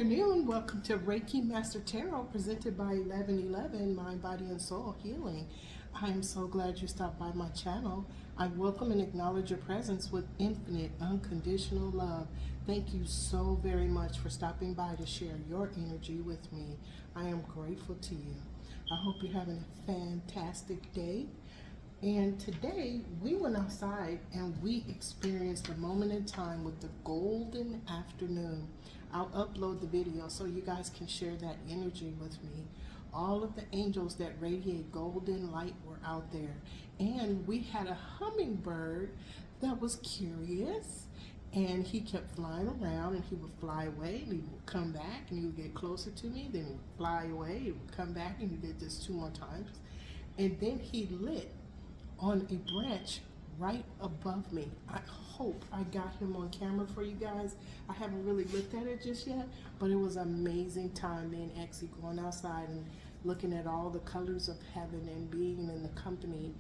afternoon. Welcome to Reiki Master Tarot presented by 1111 Mind, Body, and Soul Healing. I'm so glad you stopped by my channel. I welcome and acknowledge your presence with infinite, unconditional love. Thank you so very much for stopping by to share your energy with me. I am grateful to you. I hope you're having a fantastic day. And today we went outside and we experienced a moment in time with the golden afternoon. I'll upload the video so you guys can share that energy with me. All of the angels that radiate golden light were out there. And we had a hummingbird that was curious. And he kept flying around, and he would fly away, and he would come back, and he would get closer to me, then he would fly away, he would come back, and he did this 2 more times. And then he lit on a branch right above me. I hope I got him on camera for you guys. I haven't really looked at it just yet, but it was an amazing time, me and Exie going outside and looking at all the colors of heaven and being in the company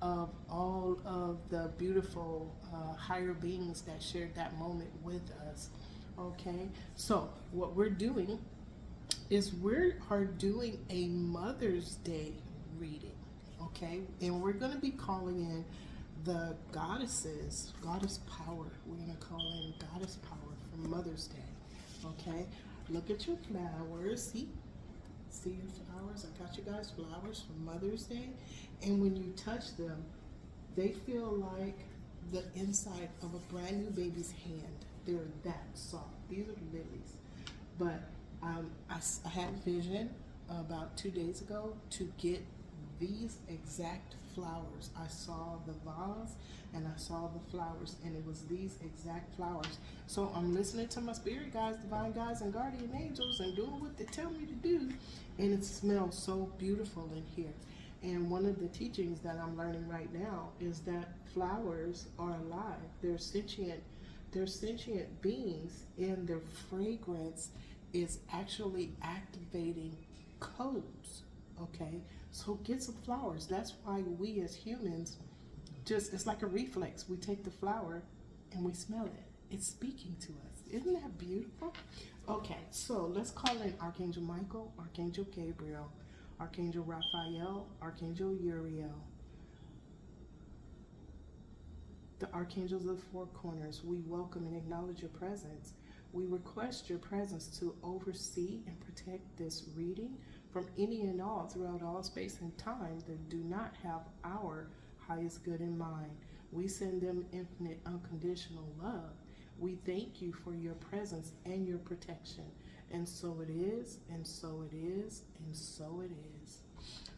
of all of the beautiful higher beings that shared that moment with us. Okay, so what we're doing is we are doing a Mother's Day reading. Okay, and we're going to be calling in the goddesses, goddess power. We're going to call in goddess power for Mother's Day. Okay, look at your flowers. See your flowers? I got you guys flowers for Mother's Day. And when you touch them, they feel like the inside of a brand new baby's hand. They're that soft. These are lilies. But I had a vision about 2 days ago to get these exact flowers. I saw the vase and I saw the flowers, and it was these exact flowers. So I'm listening to my spirit guides, divine guides, and guardian angels, and doing what they tell me to do. And it smells so beautiful in here. And one of the teachings that I'm learning right now is that flowers are alive. They're sentient beings, and their fragrance is actually activating codes. Okay, so get some flowers. That's why we as humans, it's like a reflex. We take the flower and we smell it. It's speaking to us. Isn't that beautiful? Okay, so let's call in Archangel Michael, Archangel Gabriel, Archangel Raphael, Archangel Uriel, the archangels of the four corners. We welcome and acknowledge your presence. We request your presence to oversee and protect this reading from any and all throughout all space and time that do not have our highest good in mind. We send them infinite unconditional love. We thank you for your presence and your protection. And so it is, and so it is, and so it is.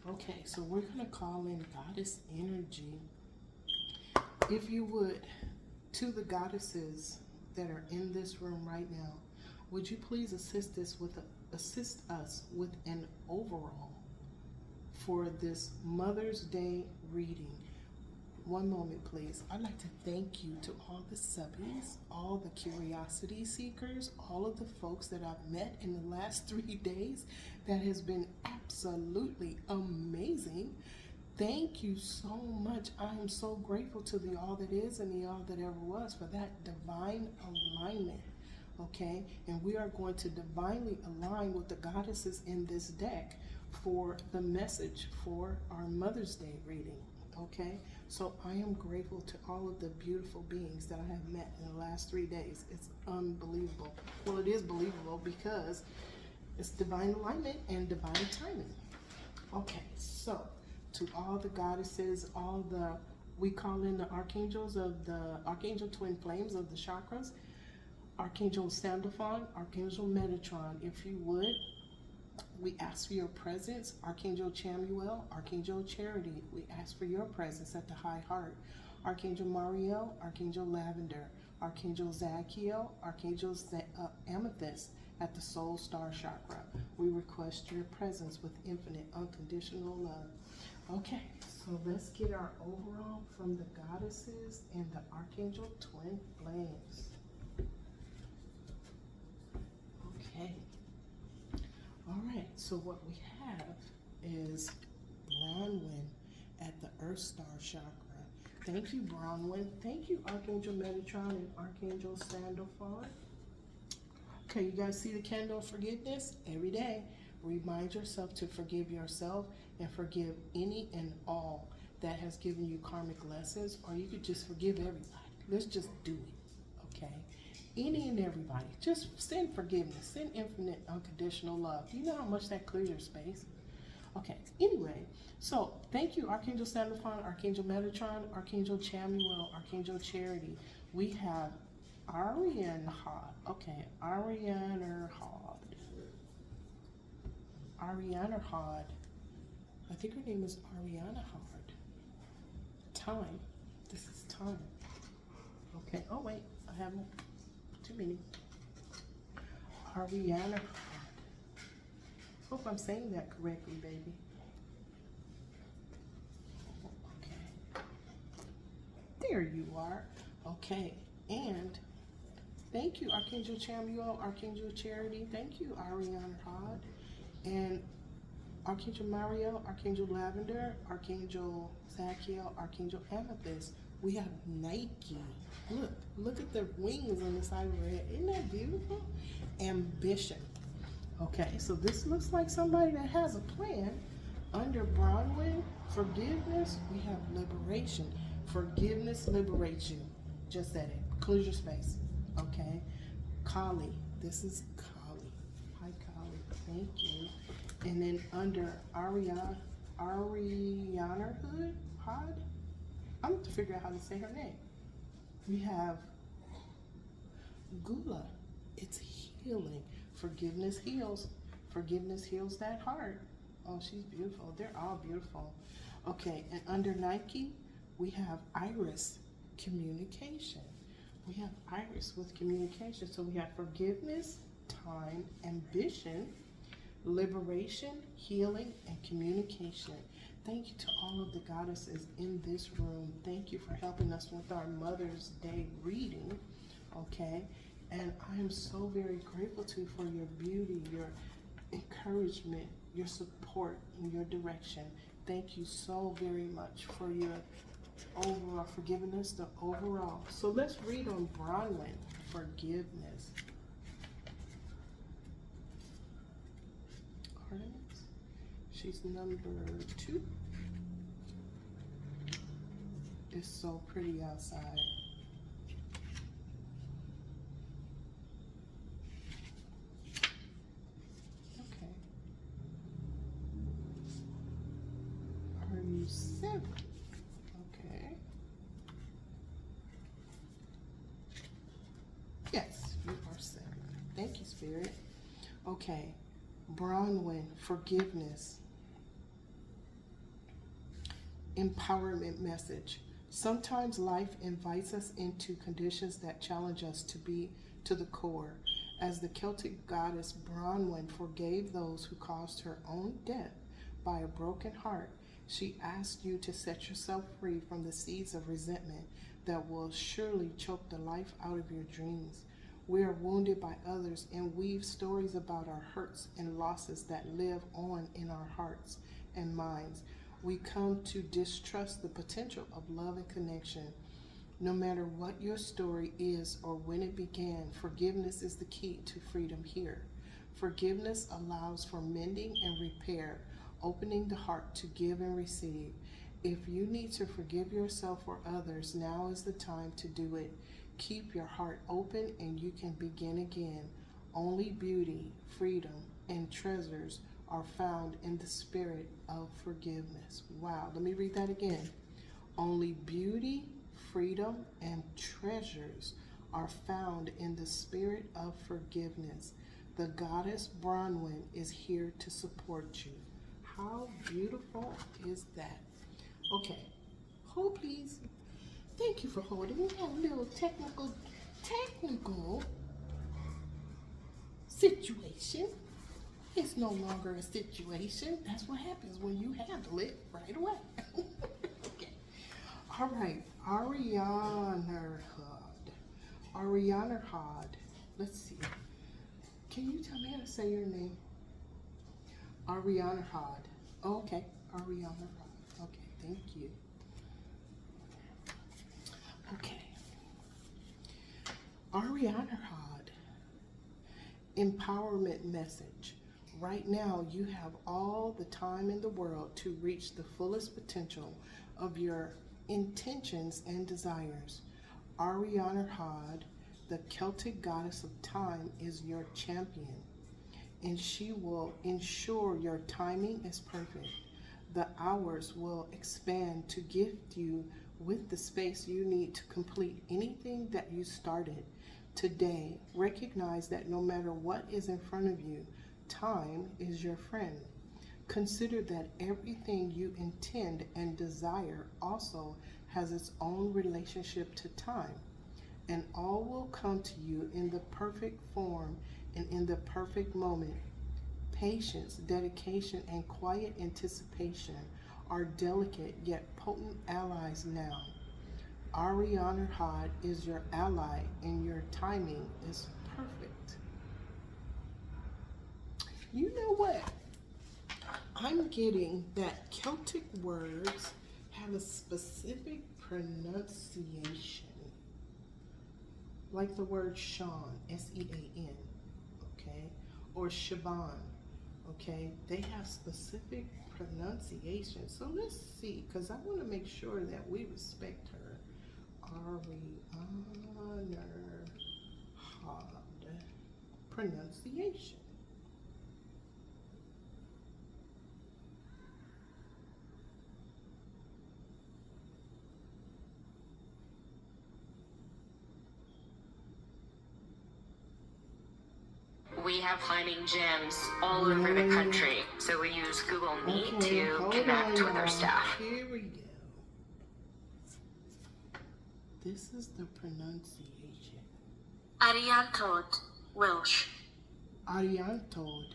Okay, so we're going to call in goddess energy. If you would, to the goddesses that are in this room right now, would you please assist us with an overall for this Mother's Day reading? One moment, please. I'd like to thank you to all the subbies, all the curiosity seekers, all of the folks that I've met in the last 3 days. That has been absolutely amazing. Thank you so much. I am so grateful to the all that is and the all that ever was for that divine alignment. Okay, and we are going to divinely align with the goddesses in this deck for the message for our Mother's Day reading. Okay, so I am grateful to all of the beautiful beings that I have met in the last 3 days. It's unbelievable. Well, it is believable because it's divine alignment and divine timing. Okay, so to all the goddesses, we call in the archangels of the Archangel Twin Flames of the chakras, Archangel Sandalphon, Archangel Metatron. If you would, we ask for your presence. Archangel Chamuel, Archangel Charity, we ask for your presence at the high heart. Archangel Mariel, Archangel Lavender, Archangel Zachiel, Archangel Amethyst at the soul star chakra. We request your presence with infinite unconditional love. Okay, so let's get our overall from the goddesses and the Archangel Twin Flames. Okay. All right, so what we have is Bronwyn at the Earth Star Chakra. Thank you, Bronwyn. Thank you, Archangel Metatron and Archangel Sandalphon. Okay, you guys see the candle of forgiveness? Every day, remind yourself to forgive yourself and forgive any and all that has given you karmic lessons, or you could just forgive everybody. Let's just do it, okay? Any and everybody. Just send forgiveness, send infinite unconditional love. Do you know how much that clears your space? Okay, anyway, so thank you, Archangel Sandalphon, Archangel Metatron, Archangel Chamuel, Archangel Charity. We have Ariane Hod. Okay, Ariane Hod. Ariana Hod. I think her name is Ariana Hod. Time. This is time. Okay, oh wait, I have too many. Ariana Hod. Hope I'm saying that correctly, baby. Okay. There you are. Okay, and thank you, Archangel Chamuel, Archangel Charity. Thank you, Ariana Hod. And Archangel Mario, Archangel Lavender, Archangel Zachiel, Archangel Amethyst. We have Nike. Look at the wings on the side of her head. Isn't that beautiful? Ambition. Okay, so this looks like somebody that has a plan. Under Bronwyn, forgiveness, we have liberation. Forgiveness liberates you. Just said it. Clear your space. Okay. Kali. This is Kali. Hi, Kali. Thank you. And then under Ariana Hod, I'm going to figure out how to say her name. We have Gula. It's healing. Forgiveness heals. Forgiveness heals that heart. Oh, she's beautiful. They're all beautiful. Okay, and under Nike, we have Iris, communication. We have Iris with communication. So we have forgiveness, time, ambition, liberation, healing, and communication. Thank you to all of the goddesses in this room. Thank you for helping us with our Mother's Day reading. Okay, and I am so very grateful to you for your beauty, your encouragement, your support, and your direction. Thank you so very much for your overall, for giving us the overall. So let's read on Bronwyn, forgiveness. Artemis, she's number 2. It's so pretty outside. Okay. Are you 7? Okay. Yes, you are 7. Thank you, Spirit. Okay. Bronwyn, forgiveness. Empowerment message. Sometimes life invites us into conditions that challenge us to be to the core. As the Celtic goddess Bronwyn forgave those who caused her own death by a broken heart, she asked you to set yourself free from the seeds of resentment that will surely choke the life out of your dreams. We are wounded by others and weave stories about our hurts and losses that live on in our hearts and minds. We come to distrust the potential of love and connection. No matter what your story is or when it began, forgiveness is the key to freedom here. Forgiveness allows for mending and repair, opening the heart to give and receive. If you need to forgive yourself or others, now is the time to do it. Keep your heart open and you can begin again. Only beauty, freedom, and treasures are found in the spirit of forgiveness. Wow, let me read that again. Only beauty, freedom, and treasures are found in the spirit of forgiveness. The goddess Bronwyn is here to support you. How beautiful is that? Okay, hold please. Thank you for holding. We had a little technical situation. It's no longer a situation. That's what happens when you handle it right away. Okay. All right. Ariana Hod. Let's see. Can you tell me how to say your name? Ariana Hod. Oh, okay. Ariana Hod. Okay. Thank you. Okay. Ariana Hod empowerment message. Right now, you have all the time in the world to reach the fullest potential of your intentions and desires. Ariana Hod, the Celtic goddess of time, is your champion, and she will ensure your timing is perfect. The hours will expand to gift you with the space you need to complete anything that you started. Today, recognize that no matter what is in front of you, time is your friend. Consider that everything you intend and desire also has its own relationship to time, and all will come to you in the perfect form and in the perfect moment. Patience, dedication, and quiet anticipation are delicate yet potent allies now. Ariana Hod is your ally, and your timing is perfect. You know what? I'm getting that Celtic words have a specific pronunciation, like the word Sean, S-E-A-N, okay, or Shaban, okay? They have specific pronunciation. So let's see, because I want to make sure that we respect her. Ariana Hod pronunciation. We have climbing gyms all over the country, so we use Google Meet to connect with our staff. Here we go. This is the pronunciation. Ariantod, Welsh. Ariantod.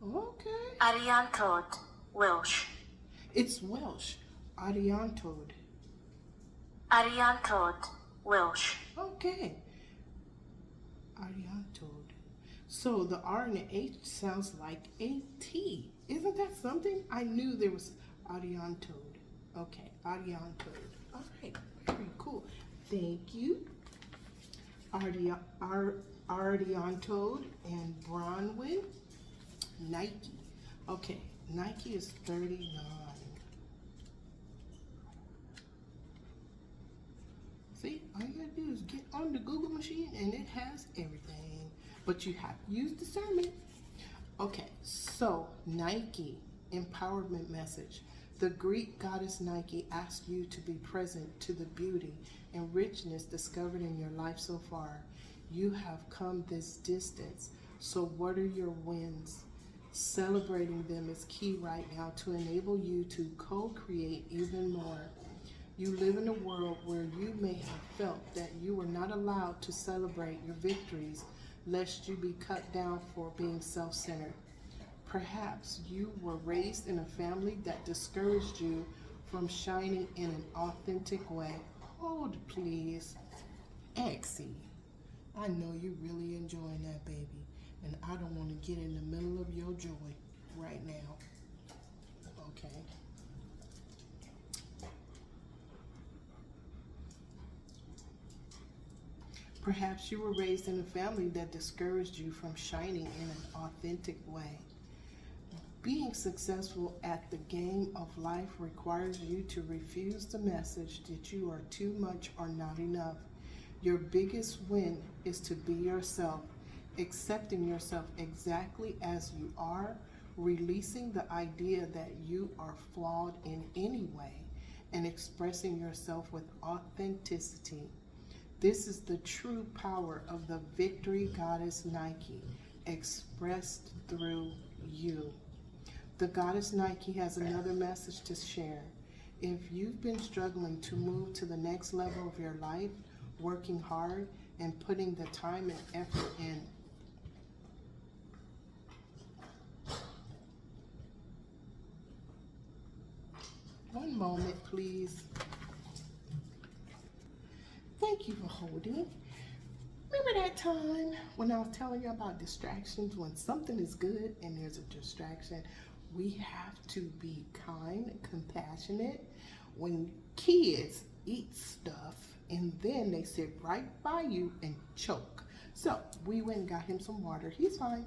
Okay. Ariantod, Welsh. It's Welsh. Ariantod. Ariantod, Welsh. Okay. Ariantod. So the R and the H sounds like a T. Isn't that something? I knew there was Ariantod. Okay, Ariantod. All right, very cool. Thank you. Ariantod and Bronwyn. Nike. Okay, Nike is 39. See, all you gotta do is get on the Google machine and it has everything. But you have to use discernment. Okay, so Nike, empowerment message. The Greek goddess Nike asks you to be present to the beauty and richness discovered in your life so far. You have come this distance, so what are your wins? Celebrating them is key right now to enable you to co-create even more. You live in a world where you may have felt that you were not allowed to celebrate your victories lest you be cut down for being self-centered. Perhaps you were raised in a family that discouraged you from shining in an authentic way. Hold please. Exie, I know you're really enjoying that, baby, and I don't want to get in the middle of your joy right now. Okay. Perhaps you were raised in a family that discouraged you from shining in an authentic way. Being successful at the game of life requires you to refuse the message that you are too much or not enough. Your biggest win is to be yourself, accepting yourself exactly as you are, releasing the idea that you are flawed in any way, and expressing yourself with authenticity. This is the true power of the victory goddess Nike, expressed through you. The goddess Nike has another message to share. If you've been struggling to move to the next level of your life, working hard and putting the time and effort in, one moment, please. Thank you for holding. Remember that time when I was telling you about distractions? When something is good and there's a distraction, we have to be kind and compassionate. When kids eat stuff and then they sit right by you and choke, So we went and got him some water. He's fine.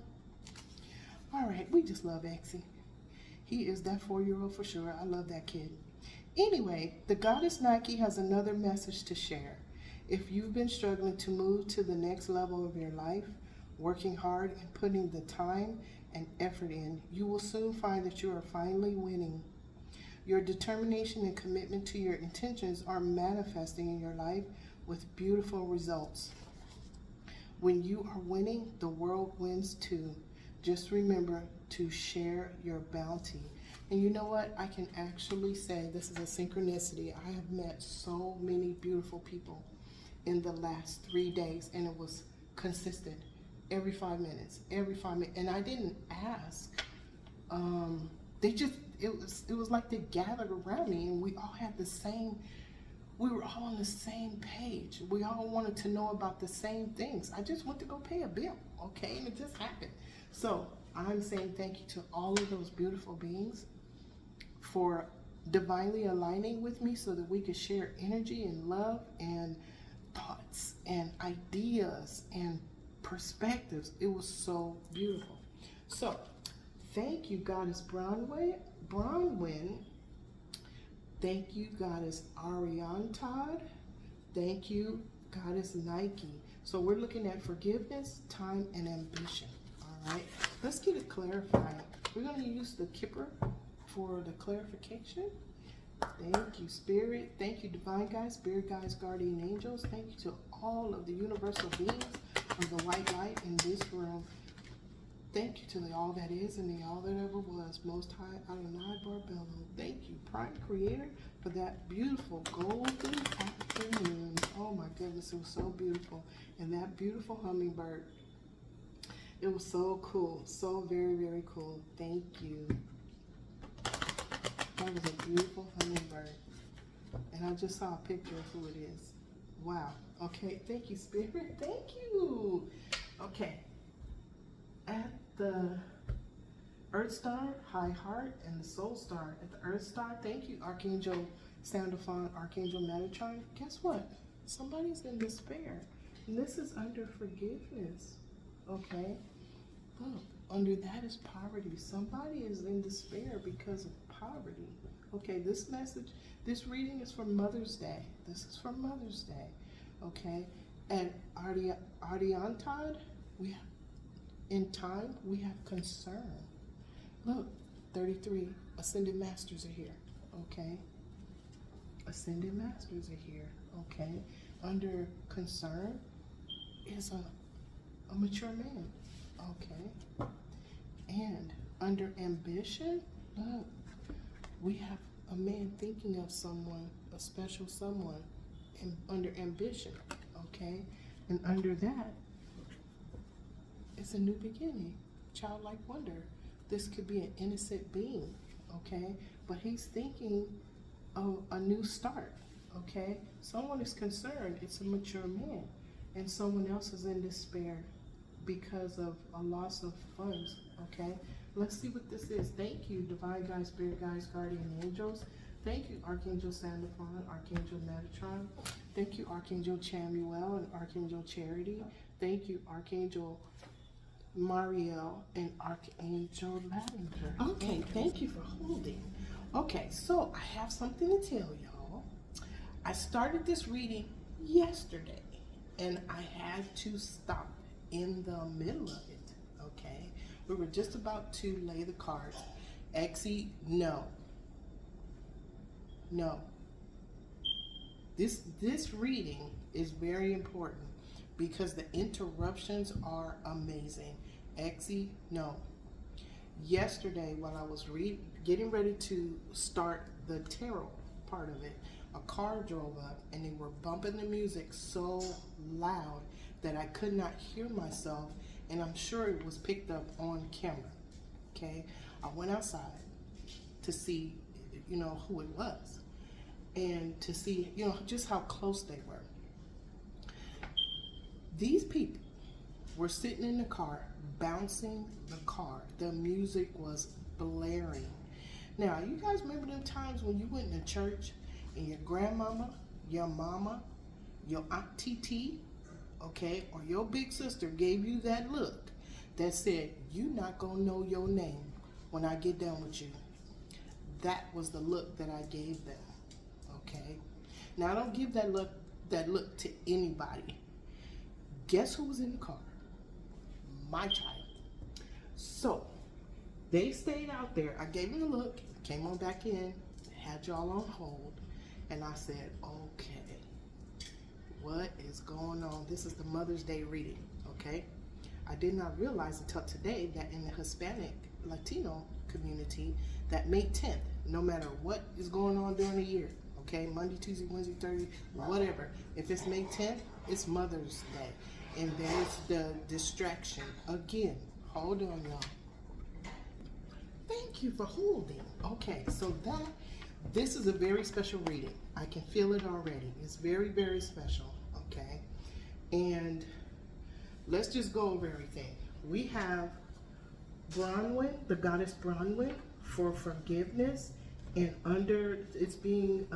All right, we just love Exie. He is that 4-year-old for sure. I love that kid. Anyway, the goddess Nike has another message to share. If you've been struggling to move to the next level of your life, working hard and putting the time and effort in, you will soon find that you are finally winning. Your determination and commitment to your intentions are manifesting in your life with beautiful results. When you are winning, the world wins too. Just remember to share your bounty. And you know what? I can actually say this is a synchronicity. I have met so many beautiful people in the last 3 days, and it was consistent. Every 5 minutes, and I didn't ask. It was like they gathered around me, and we all had we were all on the same page. We all wanted to know about the same things. I just went to go pay a bill, okay, and it just happened. So I'm saying thank you to all of those beautiful beings for divinely aligning with me so that we could share energy and love and thoughts and ideas and perspectives. It was so beautiful. So thank you, Goddess Bronwyn. Thank you, Goddess Ariantad. Thank you, Goddess Nike. So we're looking at forgiveness, time, and ambition. All right, let's get it clarified. We're going to use the Kipper for the clarification. Thank you, Spirit. Thank you, Divine Guides, Spirit Guides, Guardian Angels. Thank you to all of the universal beings of the white light in this room. Thank you to the all that is and the all that ever was, Most High Adonai Barbello. Thank you, Prime Creator, for that beautiful golden afternoon. Oh my goodness, it was so beautiful. And that beautiful hummingbird. It was so cool, so very, very cool. Thank you. That was a beautiful hummingbird. And I just saw a picture of who it is. Wow. Okay, thank you, Spirit. Thank you. Okay. At the Earth Star, High Heart, and the Soul Star. At the Earth Star, thank you, Archangel Sandophon, Archangel Metatron. Guess what? Somebody's in despair. And this is under forgiveness. Okay? Look, under that is poverty. Somebody is in despair because of poverty. Okay, this message, this reading is for Mother's Day. This is for Mother's Day. Okay? And Ariantad, we have in time, we have concern. Look, 33 Ascended Masters are here, okay? Ascended Masters are here, okay? Under concern is a mature man, okay? And under ambition, look, we have a man thinking of someone, a special someone, and under ambition, okay? And under that, it's a new beginning, childlike wonder. This could be an innocent being, okay? But he's thinking of a new start, okay? Someone is concerned, it's a mature man, and someone else is in despair because of a loss of funds, okay? Let's see what this is. Thank you, Divine Guides, Spirit Guides, Guardian Angels. Thank you, Archangel Sandophon, Archangel Metatron. Thank you, Archangel Chamuel and Archangel Charity. Thank you, Archangel Mariel and Archangel Lavender. Okay, thank you for holding. Okay, so I have something to tell y'all. I started this reading yesterday, and I had to stop in the middle of it, okay? We were just about to lay the cards. Exie, no. No. This reading is very important because the interruptions are amazing. Exie, no. Yesterday, while I was getting ready to start the tarot part of it, a car drove up and they were bumping the music so loud that I could not hear myself, and I'm sure it was picked up on camera, okay? I went outside to see, who it was, and to see, just how close they were. These people were sitting in the car, bouncing the car. The music was blaring. Now, you guys remember them times when you went to church and your grandmama, your mama, your Aunt TT, okay, or your big sister gave you that look that said, you not gonna know your name when I get done with you. That was the look that I gave them, okay? Now I don't give that look to anybody. Guess who was in the car? My child. So they stayed out there. I gave them the look, came on back in, had y'all on hold, and I said, okay, what is going on? This is the Mother's Day reading, okay? I did not realize until today that in the Hispanic Latino community, that May 10th, no matter what is going on during the year, okay, Monday, Tuesday, Wednesday, Thursday, whatever, if it's May 10th, it's Mother's Day. And there's the distraction. Again, hold on, y'all. Thank you for holding. Okay, so this is a very special reading. I can feel it already. It's very, very special, okay? And let's just go over everything. We have Bronwyn, the goddess Bronwyn, for forgiveness, and under it's being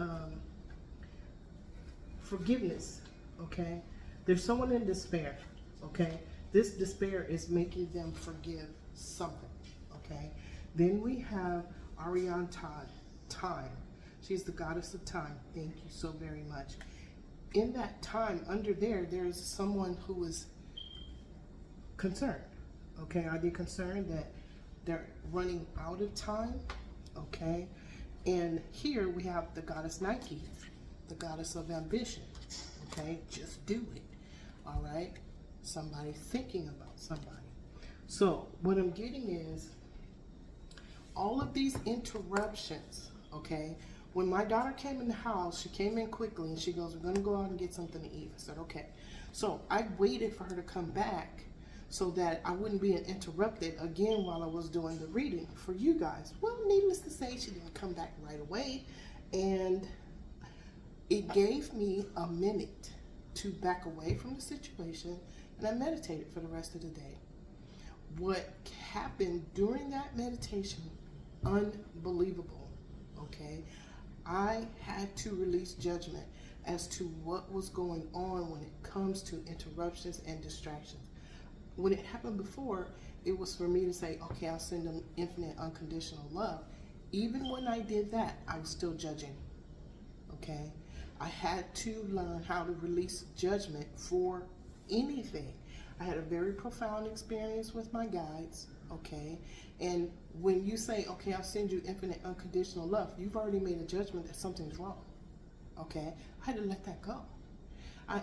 forgiveness, okay? There's someone in despair, okay? This despair is making them forgive something, okay? Then we have Ariane Todd, time. She's the goddess of time. Thank you so very much. In that time, under there's someone who is concerned, okay? Are they concerned that they're running out of time, okay? And here we have the goddess Nike, the goddess of ambition, okay? Just do it, all right? Somebody thinking about somebody. So what I'm getting is all of these interruptions, okay? When my daughter came in the house, she came in quickly and she goes, we're gonna go out and get something to eat. I said, okay. So I waited for her to come back so that I wouldn't be interrupted again while I was doing the reading for you guys. Well, needless to say, she didn't come back right away. And it gave me a minute to back away from the situation, and I meditated for the rest of the day. What happened during that meditation, unbelievable, okay? I had to release judgment as to what was going on when it comes to interruptions and distractions. When it happened before, it was for me to say, okay, I'll send them infinite unconditional love. Even when I did that, I was still judging, okay? I had to learn how to release judgment for anything. I had a very profound experience with my guides, okay? And when you say, okay, I'll send you infinite unconditional love, you've already made a judgment that something's wrong, okay? I had to let that go.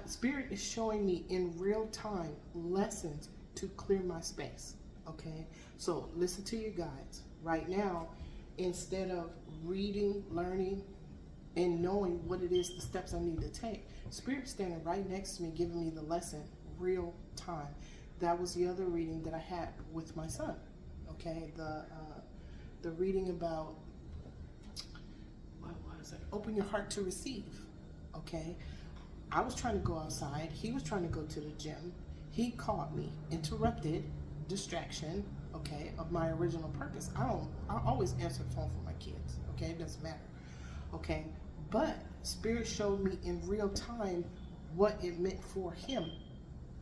Spirit is showing me in real time lessons to clear my space, okay? So listen to your guides. Right now, instead of reading, learning, and knowing what it is, the steps I need to take, Spirit's standing right next to me giving me the lesson real time. That was the other reading that I had with my son, okay? The reading about, what was it? Open your heart to receive, okay? I was trying to go outside. He was trying to go to the gym. He caught me, interrupted, distraction, okay, of my original purpose. I always answer the phone for my kids, okay? It doesn't matter, okay? But Spirit showed me in real time what it meant for him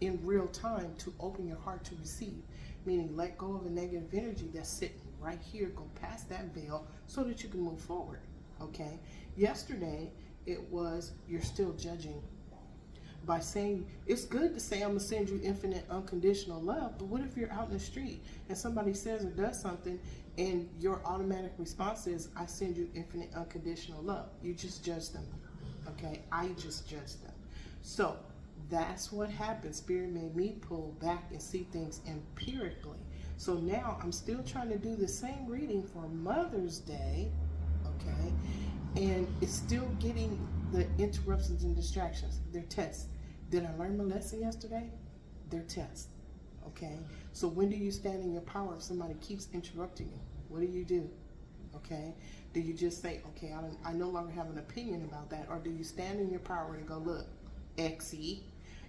in real time to open your heart to receive, meaning let go of a negative energy that's sitting right here, go past that veil so that you can move forward, okay? Yesterday, it was you're still judging. By saying, it's good to say I'm gonna send you infinite unconditional love, but what if you're out in the street and somebody says or does something and your automatic response is, I send you infinite unconditional love? You just judge them, okay? I just judge them. So that's what happened. Spirit made me pull back and see things empirically. So now I'm still trying to do the same reading for Mother's Day, okay? And it's still getting the interruptions and distractions. They're tests. Did I learn my lesson yesterday? They're tests, okay? So when do you stand in your power if somebody keeps interrupting you? What do? Okay? Do you just say, okay, I no longer have an opinion about that? Or do you stand in your power and go, look, Exie,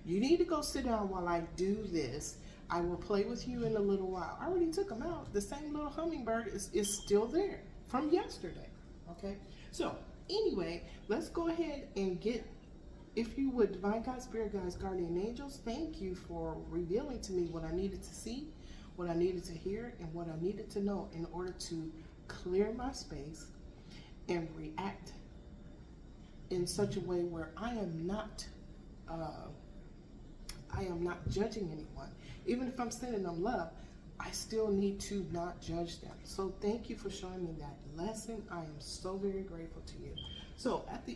you need to go sit down while I do this. I will play with you in a little while. I already took them out. The same little hummingbird is still there from yesterday, okay? So anyway, let's go ahead and get if you would, divine God, spirit guides, guardian angels, thank you for revealing to me what I needed to see, what I needed to hear, and what I needed to know in order to clear my space and react in such a way where I am not judging anyone. Even if I'm sending them love, I still need to not judge them. So thank you for showing me that lesson. I am so very grateful to you. So at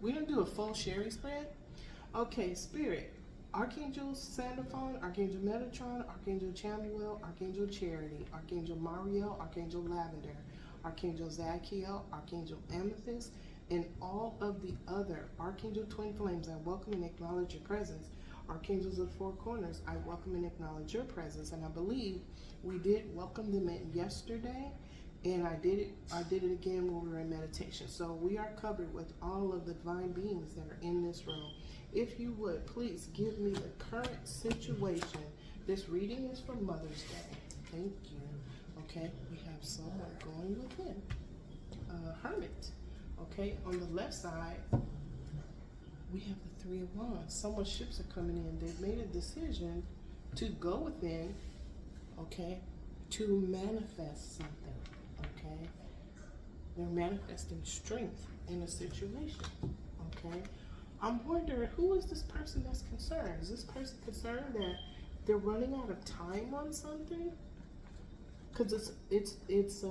we're gonna do a full Sherry spread. Okay, Spirit, Archangel Sandalphon, Archangel Metatron, Archangel Chamuel, Archangel Charity, Archangel Mariel, Archangel Lavender, Archangel Zadkiel, Archangel Amethyst, and all of the other Archangel Twin Flames, I welcome and acknowledge your presence. Archangels of the Four Corners, I welcome and acknowledge your presence. And I believe we did welcome them in yesterday, and I did it again when we were in meditation. So we are covered with all of the divine beings that are in this room. If you would, please give me the current situation. This reading is for Mother's Day. Thank you. Okay, we have someone going within. Hermit. Okay, on the left side, we have the Three of Wands. Someone's ships are coming in. They've made a decision to go within, okay, to manifest something, okay? They're manifesting strength in a situation, okay? I'm wondering, who is this person that's concerned? Is this person concerned that they're running out of time on something? Because it's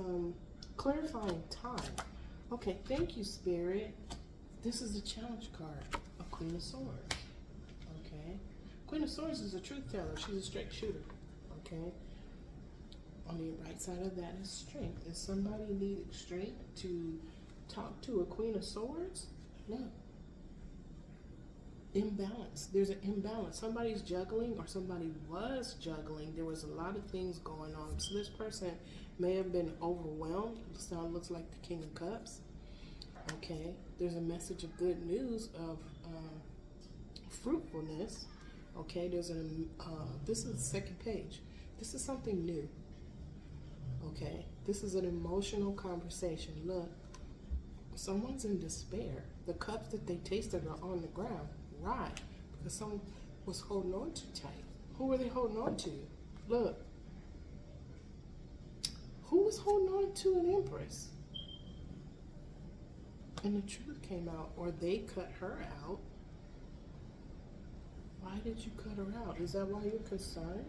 clarifying time. Okay, thank you, Spirit. This is a challenge card, a Queen of Swords. Okay, Queen of Swords is a truth teller. She's a straight shooter. Okay. On the right side of that is strength. Is somebody needing strength to talk to a Queen of Swords? No. Imbalance. There's an imbalance. Somebody's juggling, or somebody was juggling. There was a lot of things going on. So this person may have been overwhelmed. The sound looks like the King of Cups. Okay. There's a message of good news of fruitfulness. Okay. There's this is the second page. This is something new. Okay. This is an emotional conversation. Look, someone's in despair. The cups that they tasted are on the ground. Why? Because someone was holding on too tight. Who were they holding on to? Look. Who was holding on to an empress? And the truth came out, or they cut her out. Why did you cut her out? Is that why you're concerned?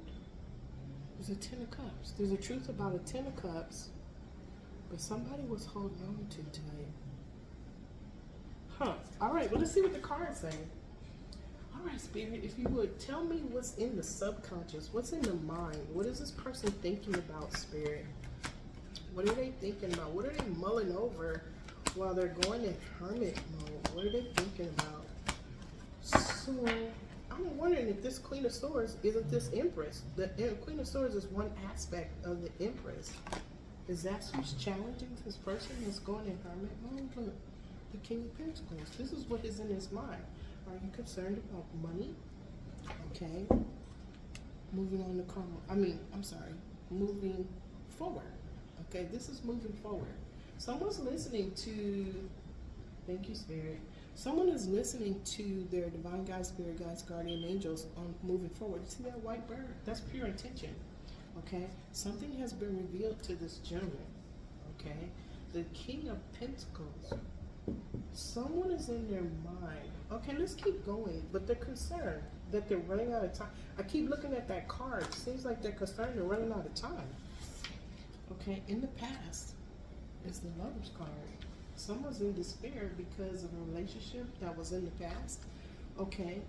There's a Ten of Cups. There's a truth about a Ten of Cups, but somebody was holding on too tight. Huh. All right, well, let's see what the cards say. All right, Spirit, if you would, tell me what's in the subconscious. What's in the mind? What is this person thinking about, Spirit? What are they thinking about? What are they mulling over while they're going in hermit mode? What are they thinking about? So, I'm wondering if this Queen of Swords isn't this Empress. The Queen of Swords is one aspect of the Empress. Is that who's challenging this person that's going in hermit mode? Look, the King of Pentacles. This is what is in his mind. Are you concerned about money? Okay. Moving on to karma. Moving forward. Okay, this is moving forward. Someone's listening to, thank you, Spirit. Someone is listening to their divine guides, spirit guides, guardian angels on moving forward. You see that white bird? That's pure intention. Okay? Something has been revealed to this gentleman. Okay? The King of Pentacles. Someone is in their mind. Okay, let's keep going. But they're concerned that they're running out of time. I keep looking at that card. It seems like they're concerned they're running out of time. Okay, in the past is the Lover's card. Someone's in despair because of a relationship that was in the past. Okay,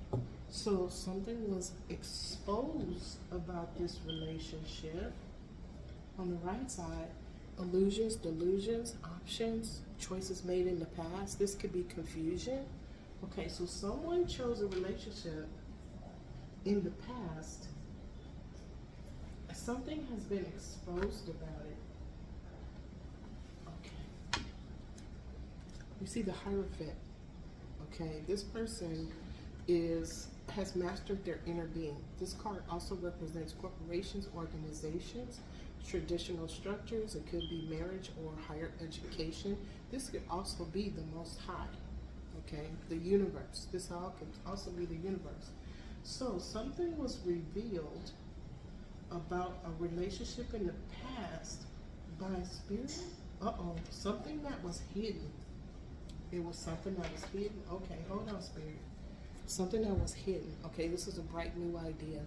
so something was exposed about this relationship. On the right side, illusions, delusions, options, choices made in the past. This could be confusion. Okay, so someone chose a relationship in the past. Something has been exposed about it. Okay. You see the Hierophant. Okay, this person has mastered their inner being. This card also represents corporations, organizations, traditional structures. It could be marriage or higher education. This could also be the Most High. Okay, the universe. This all can also be the universe. So something was revealed about a relationship in the past by spirit. Something that was hidden. It was something that was hidden. Okay, hold on, spirit. Something that was hidden. Okay, this is a bright new idea.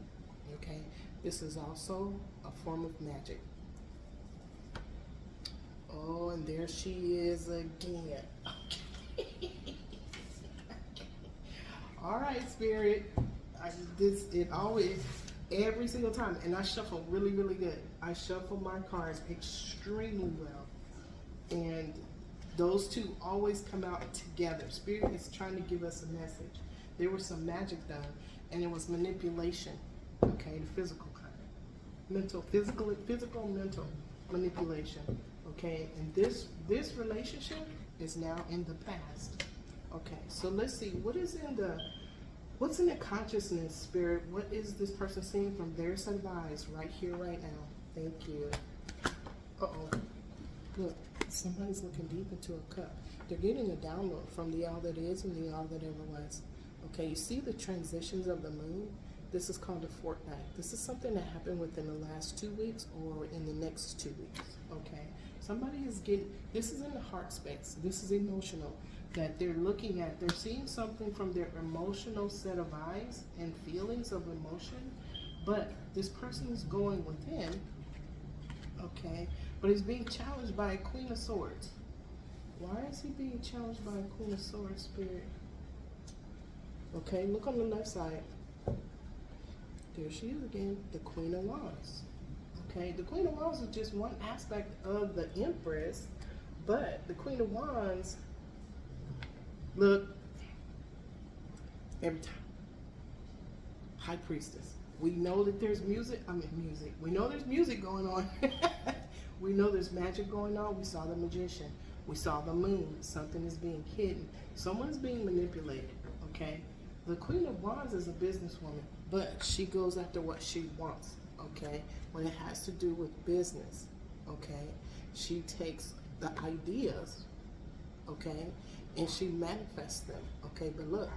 Okay, this is also a form of magic. Oh, and there she is again. Okay. All right, spirit. It always, every single time, and I shuffle really, really good. I shuffle my cards extremely well, and those two always come out together. Spirit is trying to give us a message. There was some magic done, and it was manipulation. Okay, the physical kind, physical, mental manipulation. Okay, and this relationship is now in the past. Okay, so let's see what's in the consciousness, spirit. What is this person seeing from their set of eyes right here, right now? Thank you. Look, somebody's looking deep into a cup. They're getting a download from the all that is and the all that ever was. Okay, you see the transitions of the moon? This is called a fortnight. This is something that happened within the last 2 weeks or in the next 2 weeks. Okay, somebody is getting, this is in the heart space. This is emotional that they're looking at. They're seeing something from their emotional set of eyes and feelings of emotion, but this person is going within. Okay, but he's being challenged by a Queen of Swords. Why is he being challenged by a Queen of Swords, spirit? Okay, look on the left side. There she is again, the Queen of Wands. Okay, the Queen of Wands is just one aspect of the Empress, but the Queen of Wands, look, every time. High Priestess. We know that there's music. We know there's music going on. We know there's magic going on. We saw the magician. We saw the moon. Something is being hidden. Someone's being manipulated. Okay. The Queen of Wands is a businesswoman, but she goes after what she wants. Okay. When it has to do with business. Okay. She takes the ideas. Okay. And she manifests them. Okay. But look,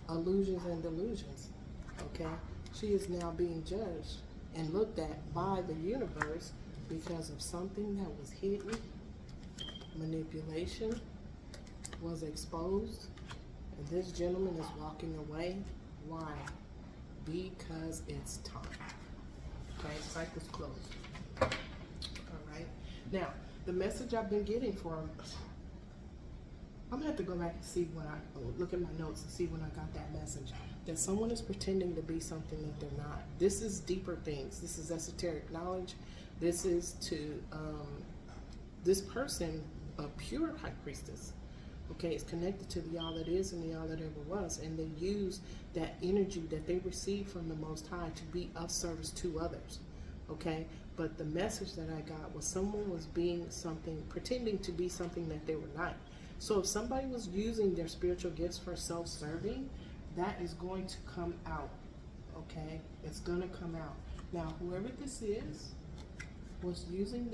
illusions and delusions. Okay. She is now being judged and looked at by the universe because of something that was hidden. Manipulation was exposed, and this gentleman is walking away. Why? Because it's time. Okay, cycle's closed. All right. Now, the message I've been getting from, I'm gonna have to go back and see look at my notes and see when I got that message. That someone is pretending to be something that they're not. This is deeper things. This is esoteric knowledge. This is to this person, a pure high priestess. Okay, it's connected to the all that is and the all that ever was, and they use that energy that they receive from the Most High to be of service to others. Okay, but the message that I got was someone was being something, pretending to be something that they were not. So if somebody was using their spiritual gifts for self-serving, that is going to come out. Okay, it's going to come out. Now, whoever this is was using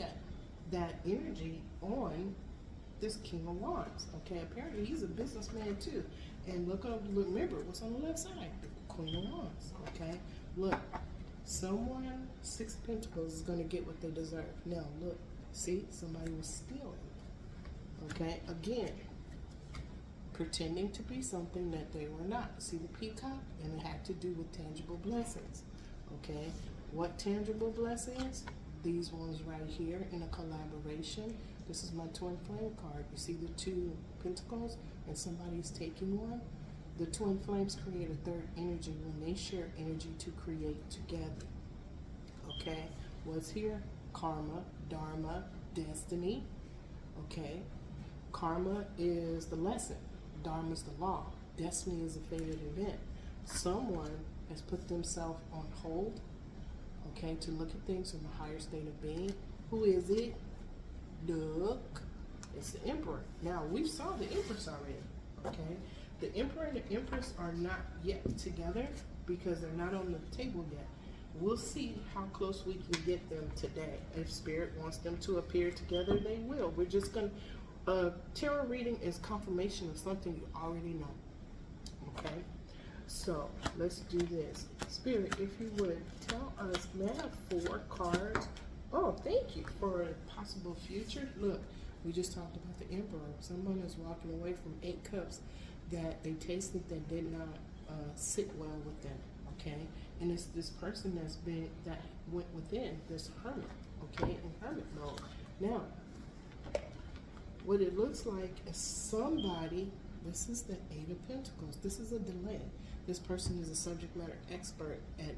that energy on this King of Wands. Okay, apparently he's a businessman too. And remember what's on the left side, the Queen of Wands. Okay, look, someone, 6 of Pentacles, is going to get what they deserve. Now, look, see, somebody was stealing. Okay, again, pretending to be something that they were not. See the peacock? And it had to do with tangible blessings. Okay, what tangible blessings? These ones right here in a collaboration. This is my twin flame card. You see the 2 pentacles and somebody's taking one? The twin flames create a third energy when they share energy to create together. Okay, what's here? Karma, Dharma, destiny. Okay, karma is the lesson. Dharma is the law. Destiny is a fated event. Someone has put themselves on hold, okay, to look at things from a higher state of being. Who is it? Look, it's the Emperor. Now, we saw the Empress already, okay? The Emperor and the Empress are not yet together because they're not on the table yet. We'll see how close we can get them today. If Spirit wants them to appear together, they will. A tarot reading is confirmation of something you already know. Okay? So, let's do this. Spirit, if you would, tell us, may I have 4 cards? Oh, thank you for a possible future. Look, we just talked about the Emperor. Someone is walking away from 8 cups that they tasted that did not sit well with them. Okay? And it's this person that went within, this hermit. Okay? In hermit mode. Now, what it looks like is somebody, this is the 8 of Pentacles. This is a delay. This person is a subject matter expert at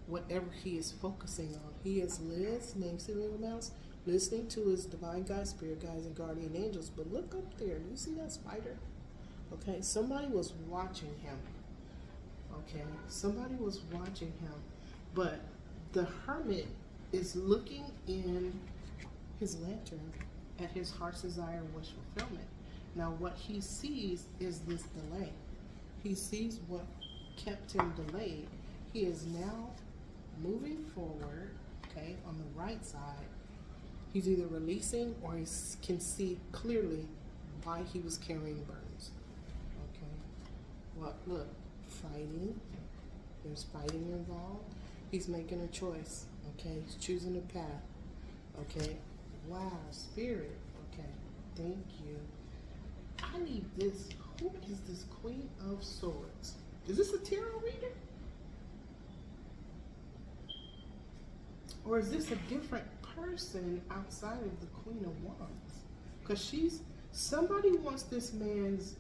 whatever he is focusing on. He is Liz, name Little Mouse, listening to his divine guides, spirit guides, and guardian angels. But look up there. Do you see that spider? Okay, somebody was watching him. Okay, somebody was watching him. But the hermit is looking in his lantern at his heart's desire and wish fulfillment. Now, what he sees is this delay. He sees what kept him delayed. He is now moving forward, okay, on the right side. He's either releasing or he can see clearly why he was carrying burdens. Okay. Well, look, fighting. There's fighting involved. He's making a choice. Okay. He's choosing a path. Okay. Wow, spirit. Okay. Thank you. I need this. Who is this Queen of Swords? Is this a tarot reader? Or is this a different person outside of the Queen of Wands? Because somebody wants this man's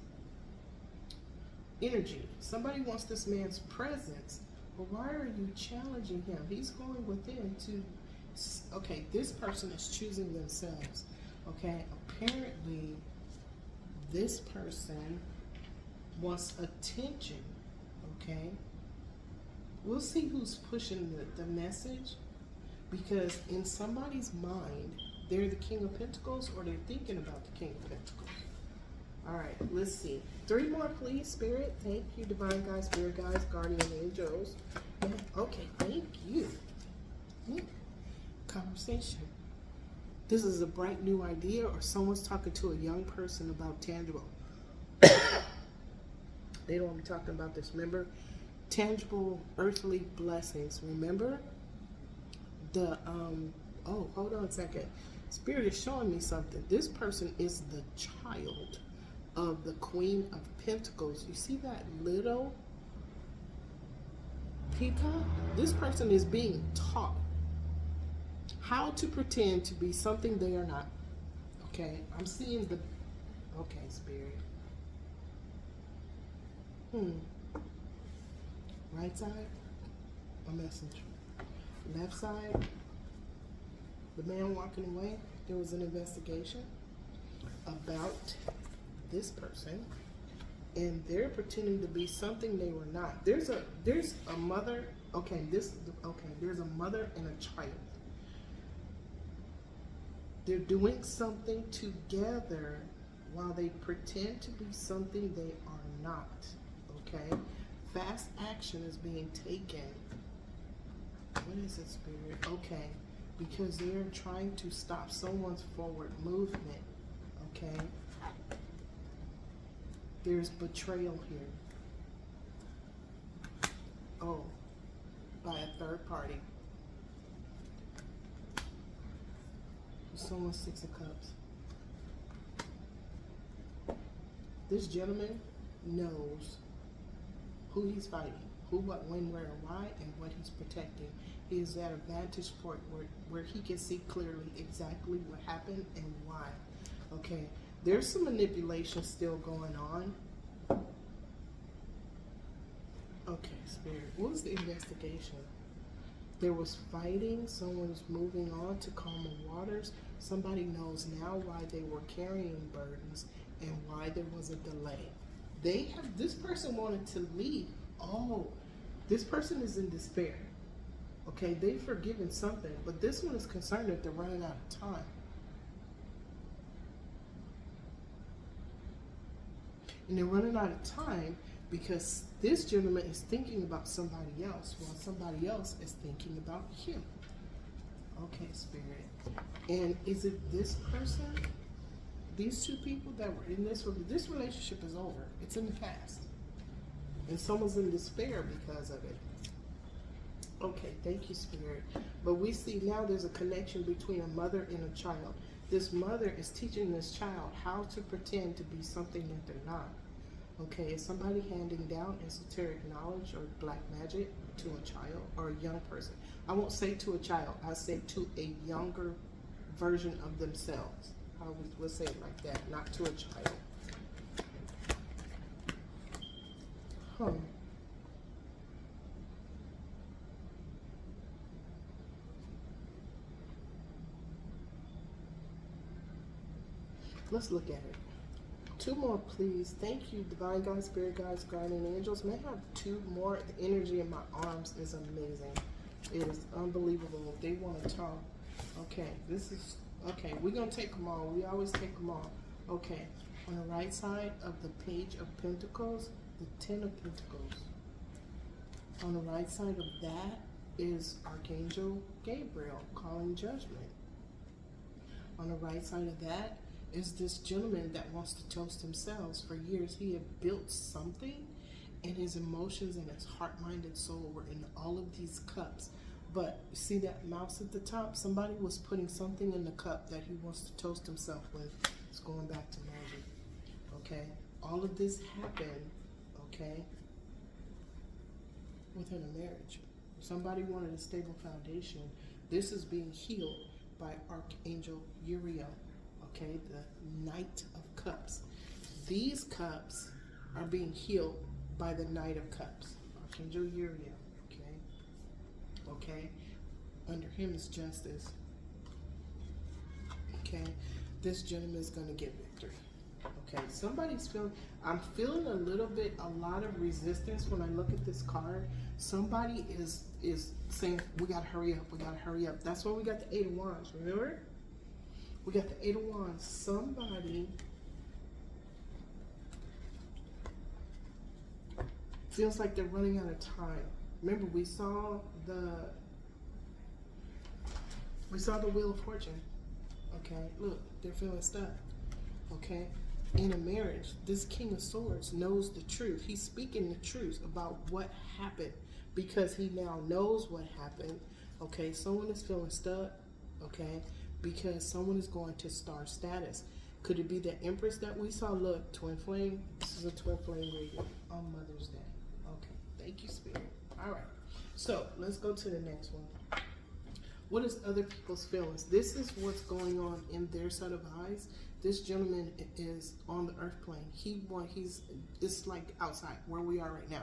energy. Somebody wants this man's presence. But why are you challenging him? He's going within to, okay, this person is choosing themselves. Okay, apparently this person wants attention. Okay, we'll see who's pushing the message, because in somebody's mind, they're the King of Pentacles or they're thinking about the King of Pentacles. All right, let's see. 3 more, please, Spirit. Thank you, Divine Guides, Spirit Guides, Guardian Angels. Yeah, okay, thank you. Conversation. This is a bright new idea, or someone's talking to a young person about tangible. They don't want to be talking about this. Remember, tangible earthly blessings. Remember the oh, hold on a second. Spirit is showing me something. This person is the child of the Queen of Pentacles. You see that little peacock? This person is being taught how to pretend to be something they are not. Okay, I'm seeing the, okay, Spirit. Right side, a message. Left side, the man walking away. There was an investigation about this person, and they're pretending to be something they were not. There's a mother. Okay, there's a mother and a child. They're doing something together while they pretend to be something they are not. Okay, fast action is being taken. What is it, Spirit? Okay, because they're trying to stop someone's forward movement. Okay, there's betrayal here. Oh, by a third party. Someone 6 of Cups. This gentleman knows who he's fighting, who, what, when, where, and why, and what he's protecting. He is at a vantage point where he can see clearly exactly what happened and why. Okay, there's some manipulation still going on. Okay, Spirit, what was the investigation? There was fighting, someone was moving on to calmer waters. Somebody knows now why they were carrying burdens and why there was a delay. This person wanted to leave. Oh, this person is in despair. Okay, they've forgiven something, but this one is concerned that they're running out of time. And they're running out of time because this gentleman is thinking about somebody else while somebody else is thinking about him. Okay, Spirit. And is it this person? these two people that were in this relationship is over. It's in the past. And someone's in despair because of it. Okay, thank you, Spirit. But we see now there's a connection between a mother and a child. This mother is teaching this child how to pretend to be something that they're not. Okay, is somebody handing down esoteric knowledge or black magic to a child or a young person? I won't say to a child, I say to a younger version of themselves. I would say it like that, not to a child. Let's look at it. Two more, please. Thank you, divine guides, spirit guides, guardian angels. May I have two more? The energy in my arms is amazing. It is unbelievable. They want to talk. Okay, okay, we're going to take them all. We always take them all. Okay, on the right side of the Page of Pentacles, the Ten of Pentacles. On the right side of that is Archangel Gabriel calling judgment. On the right side of that is this gentleman that wants to toast himself. For years he had built something, and his emotions and his heart, mind, and soul were in all of these cups. But see that mouse at the top? Somebody was putting something in the cup that he wants to toast himself with. It's going back to magic. Okay? All of this happened, okay, within a marriage. Somebody wanted a stable foundation. This is being healed by Archangel Uriel, okay, the Knight of Cups. These cups are being healed by the Knight of Cups, Archangel Uriel, okay? Under him is justice, okay? This gentleman is going to get victory. Okay, somebody's I'm feeling a lot of resistance when I look at this card. Somebody is saying, we gotta hurry up. That's why we got the Eight of Wands, remember? We got the Eight of Wands. Somebody feels like they're running out of time. Remember, we saw the Wheel of Fortune. Okay, look, they're feeling stuck. Okay, in a marriage, this King of Swords knows the truth. He's speaking the truth about what happened because he now knows what happened. Okay, someone is feeling stuck. Okay, because someone is going to star status. Could it be the Empress that we saw? Look, twin flame. This is a twin flame reading on Mother's Day. Okay, thank you, Spirit. All right, so let's go to the next one. What is other people's feelings? This is what's going on in their set of eyes. This gentleman is on the earth plane. It's like outside where we are right now.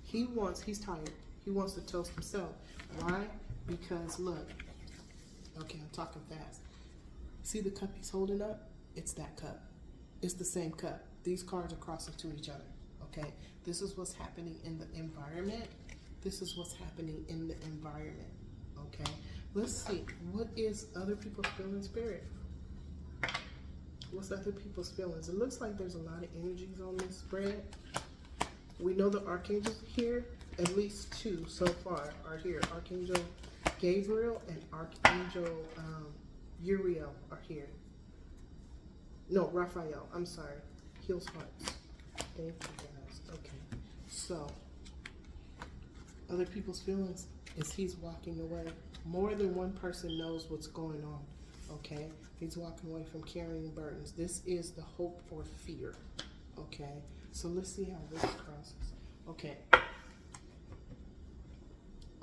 He's tired. He wants to toast himself. Why? Because look, okay, I'm talking fast. See the cup he's holding up? It's that cup. It's the same cup. These cards are crossing to each other. Okay, this is what's happening in the environment. This is what's happening in the environment. Okay, let's see. What is other people's feeling, Spirit? What's other people's feelings? It looks like there's a lot of energies on this spread. We know the archangels here. At least two so far are here. Archangel Gabriel and Archangel Uriel are here. No, Raphael. I'm sorry. Heals hearts. Thank you, guys. Okay. So, other people's feelings is he's walking away. More than one person knows what's going on. Okay? He's walking away from carrying burdens. This is the hope or fear. Okay? So let's see how this crosses. Okay.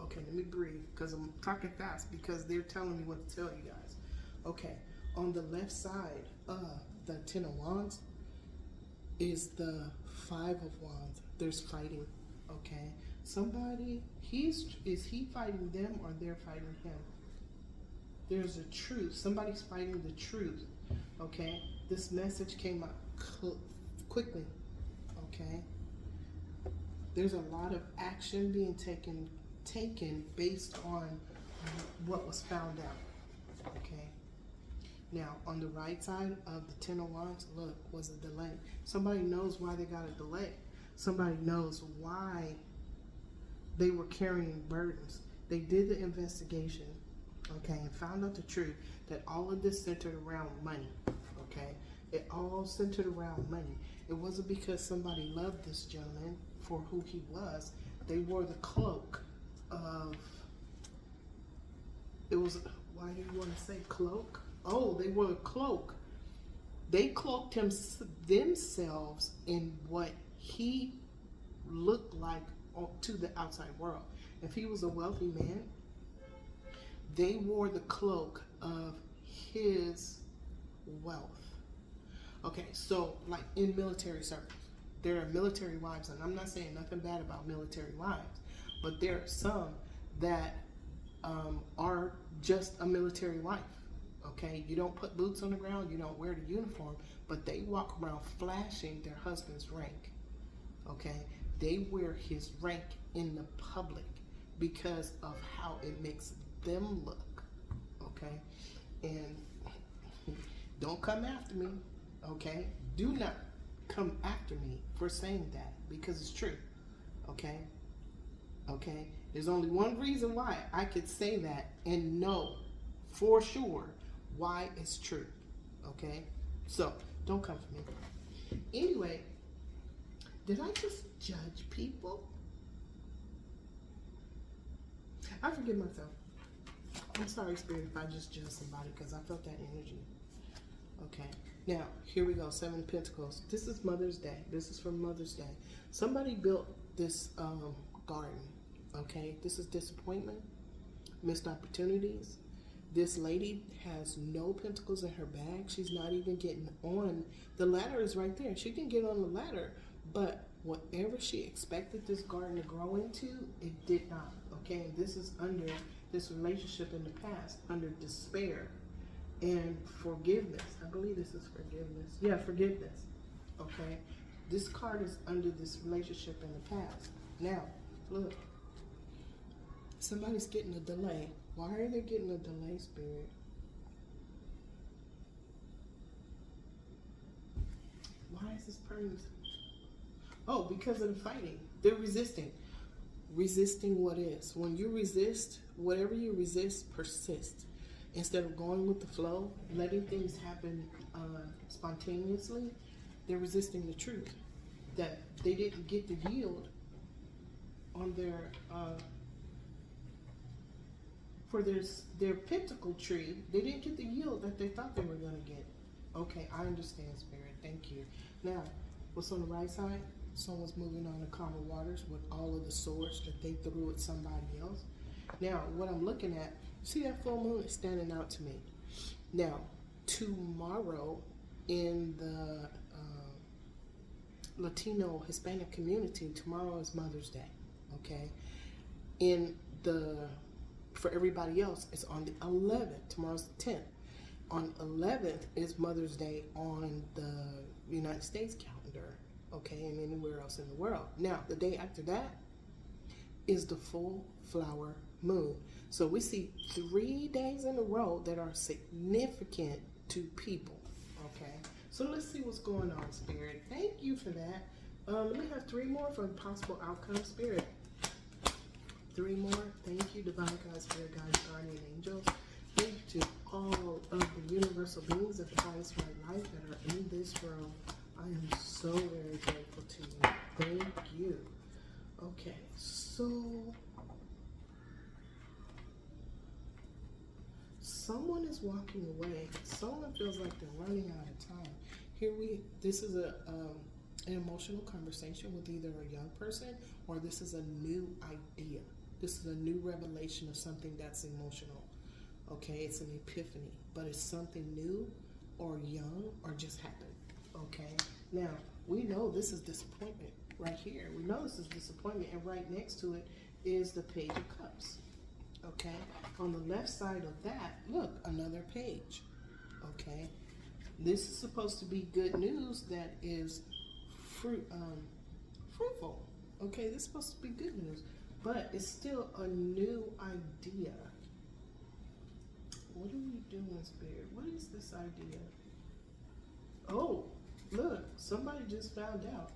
Okay, let me breathe because I'm talking fast because they're telling me what to tell you guys. Okay. On the left side of the Ten of Wands is the Five of Wands. There's fighting. Okay? Somebody, is he fighting them or they're fighting him? There's a truth. Somebody's fighting the truth. Okay? This message came out quickly. Okay? There's a lot of action being taken based on what was found out. Okay? Now, on the right side of the Ten of Wands, look, was a delay. Somebody knows why they got a delay. Somebody knows why they were carrying burdens. They did the investigation, okay, and found out the truth that all of this centered around money, okay? It all centered around money. It wasn't because somebody loved this gentleman for who he was. They wore the cloak of, it was, why do you want to say cloak? Oh, they wore a cloak. They cloaked themselves in what he looked like to the outside world. If he was a wealthy man, they wore the cloak of his wealth. Okay, so like in military service, there are military wives, and I'm not saying nothing bad about military wives, but there are some that are just a military wife. Okay, you don't put boots on the ground, you don't wear the uniform, but they walk around flashing their husband's rank. Okay, they wear his rank in the public because of how it makes them look. Okay, and don't come after me. Okay, do not come after me for saying that, because it's true. Okay, okay, there's only one reason why I could say that and know for sure why it's true. Okay, so don't come for me. Anyway, did I just judge people? I forgive myself. I'm sorry, Spirit, if I just judged somebody, because I felt that energy. Okay, now here we go. 7 of Pentacles. This is Mother's Day. This is for Mother's Day. Somebody built this garden. Okay, this is disappointment, missed opportunities. This lady has no pentacles in her bag. She's not even getting on. The ladder is right there. She can get on the ladder, but whatever she expected this garden to grow into, it did not. Okay, and this is under this relationship in the past, under despair and forgiveness. I believe this is forgiveness. Yeah, forgiveness. Okay, this card is under this relationship in the past. Now, look, somebody's getting a delay. Why are they getting a delay, Spirit? Why is this person? Oh, because of the fighting. They're resisting. Resisting what is. When you resist, whatever you resist persists. Instead of going with the flow, letting things happen spontaneously, they're resisting the truth. That they didn't get the yield on their for their pentacle tree. They didn't get the yield that they thought they were going to get. Okay, I understand, Spirit. Thank you. Now, what's on the right side? Someone's moving on the calmer waters with all of the swords that they threw at somebody else. Now, what I'm looking at, see that full moon is standing out to me. Now, tomorrow in the Latino Hispanic community, tomorrow is Mother's Day. Okay, for everybody else, it's on the 11th. Tomorrow's the 10th. On 11th is Mother's Day on the United States calendar, okay, and anywhere else in the world. Now, the day after that is the full flower moon. So we see 3 days in a row that are significant to people, okay? So let's see what's going on, Spirit. Thank you for that. Let me have 3 more for possible outcome, Spirit. 3 more. Thank you, Divine God, Spirit, Guides, Guardian Angels. Thank you to all of the universal beings of the highest right life that are in this world. I am so very grateful to you. Thank you. Okay, so someone is walking away. Someone feels like they're running out of time. This is an emotional conversation with either a young person or this is a new idea. This is a new revelation of something that's emotional. Okay, it's an epiphany, but it's something new or young or just happened. Okay, now we know this is disappointment right here. We know this is disappointment, and right next to it is the Page of Cups. Okay, on the left side of that, look, another page. Okay, this is supposed to be good news that is fruitful. Okay, this is supposed to be good news, but it's still a new idea. What are we doing, Spirit? What is this idea? Oh, look, somebody just found out.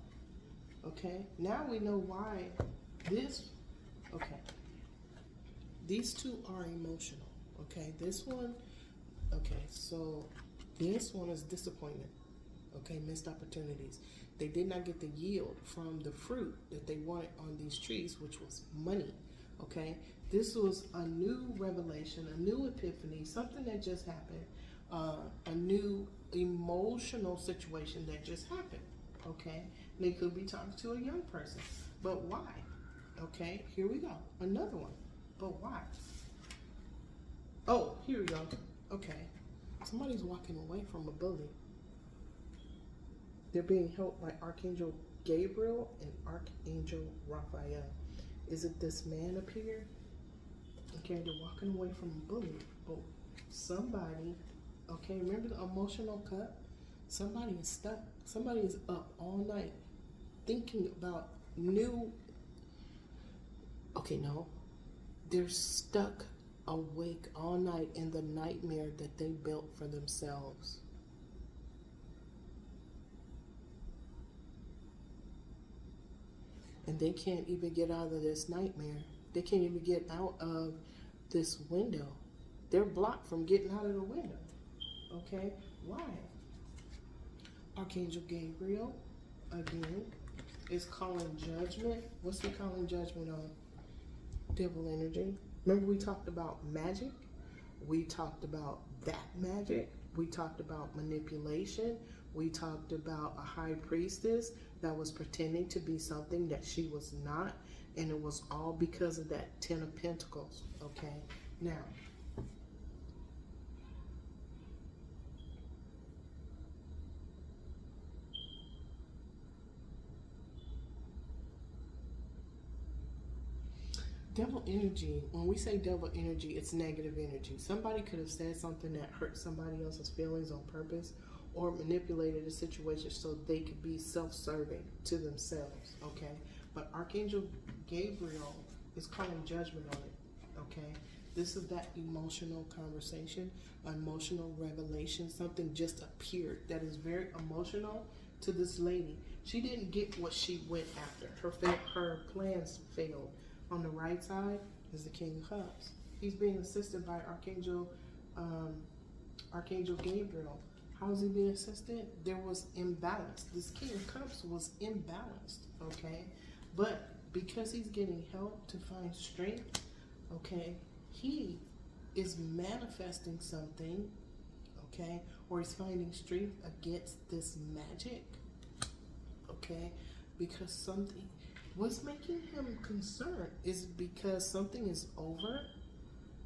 Okay, now we know why this, okay. These two are emotional, okay? This one, okay, so this one is disappointment. Okay, missed opportunities. They did not get the yield from the fruit that they wanted on these trees, which was money. Okay, this was a new revelation, a new epiphany, something that just happened, a new emotional situation that just happened. Okay, they could be talking to a young person, but why? Okay, here we go, another one, but why? Oh, here we go. Okay, somebody's walking away from a bully. They're being helped by Archangel Gabriel and Archangel Raphael. Is it this man up here? Okay, they're walking away from a bully. But somebody, okay, remember the emotional cup? Somebody is stuck. Somebody is up all night thinking about new. Okay, no. They're stuck awake all night in the nightmare that they built for themselves. And they can't even get out of this nightmare. They can't even get out of this window. They're blocked from getting out of the window. Okay? Why? Archangel Gabriel, again, is calling judgment. What's he calling judgment on? Devil energy. Remember we talked about magic? We talked about that magic. We talked about manipulation. We talked about a high priestess that was pretending to be something that she was not, and it was all because of that 10 of Pentacles. Okay, now devil energy, when we say devil energy, it's negative energy. Somebody could have said something that hurt somebody else's feelings on purpose, or manipulated a situation so they could be self-serving to themselves, okay? But Archangel Gabriel is calling judgment on it, okay? This is that emotional conversation, emotional revelation. Something just appeared that is very emotional to this lady. She didn't get what she went after. Her plans failed. On the right side is the King of Cups. He's being assisted by Archangel Gabriel. How is he being assisted? There was imbalance. This King of Cups was imbalanced, okay? But because he's getting help to find strength, okay, he is manifesting something, okay, or he's finding strength against this magic, okay, because something, what's making him concerned is because something is over.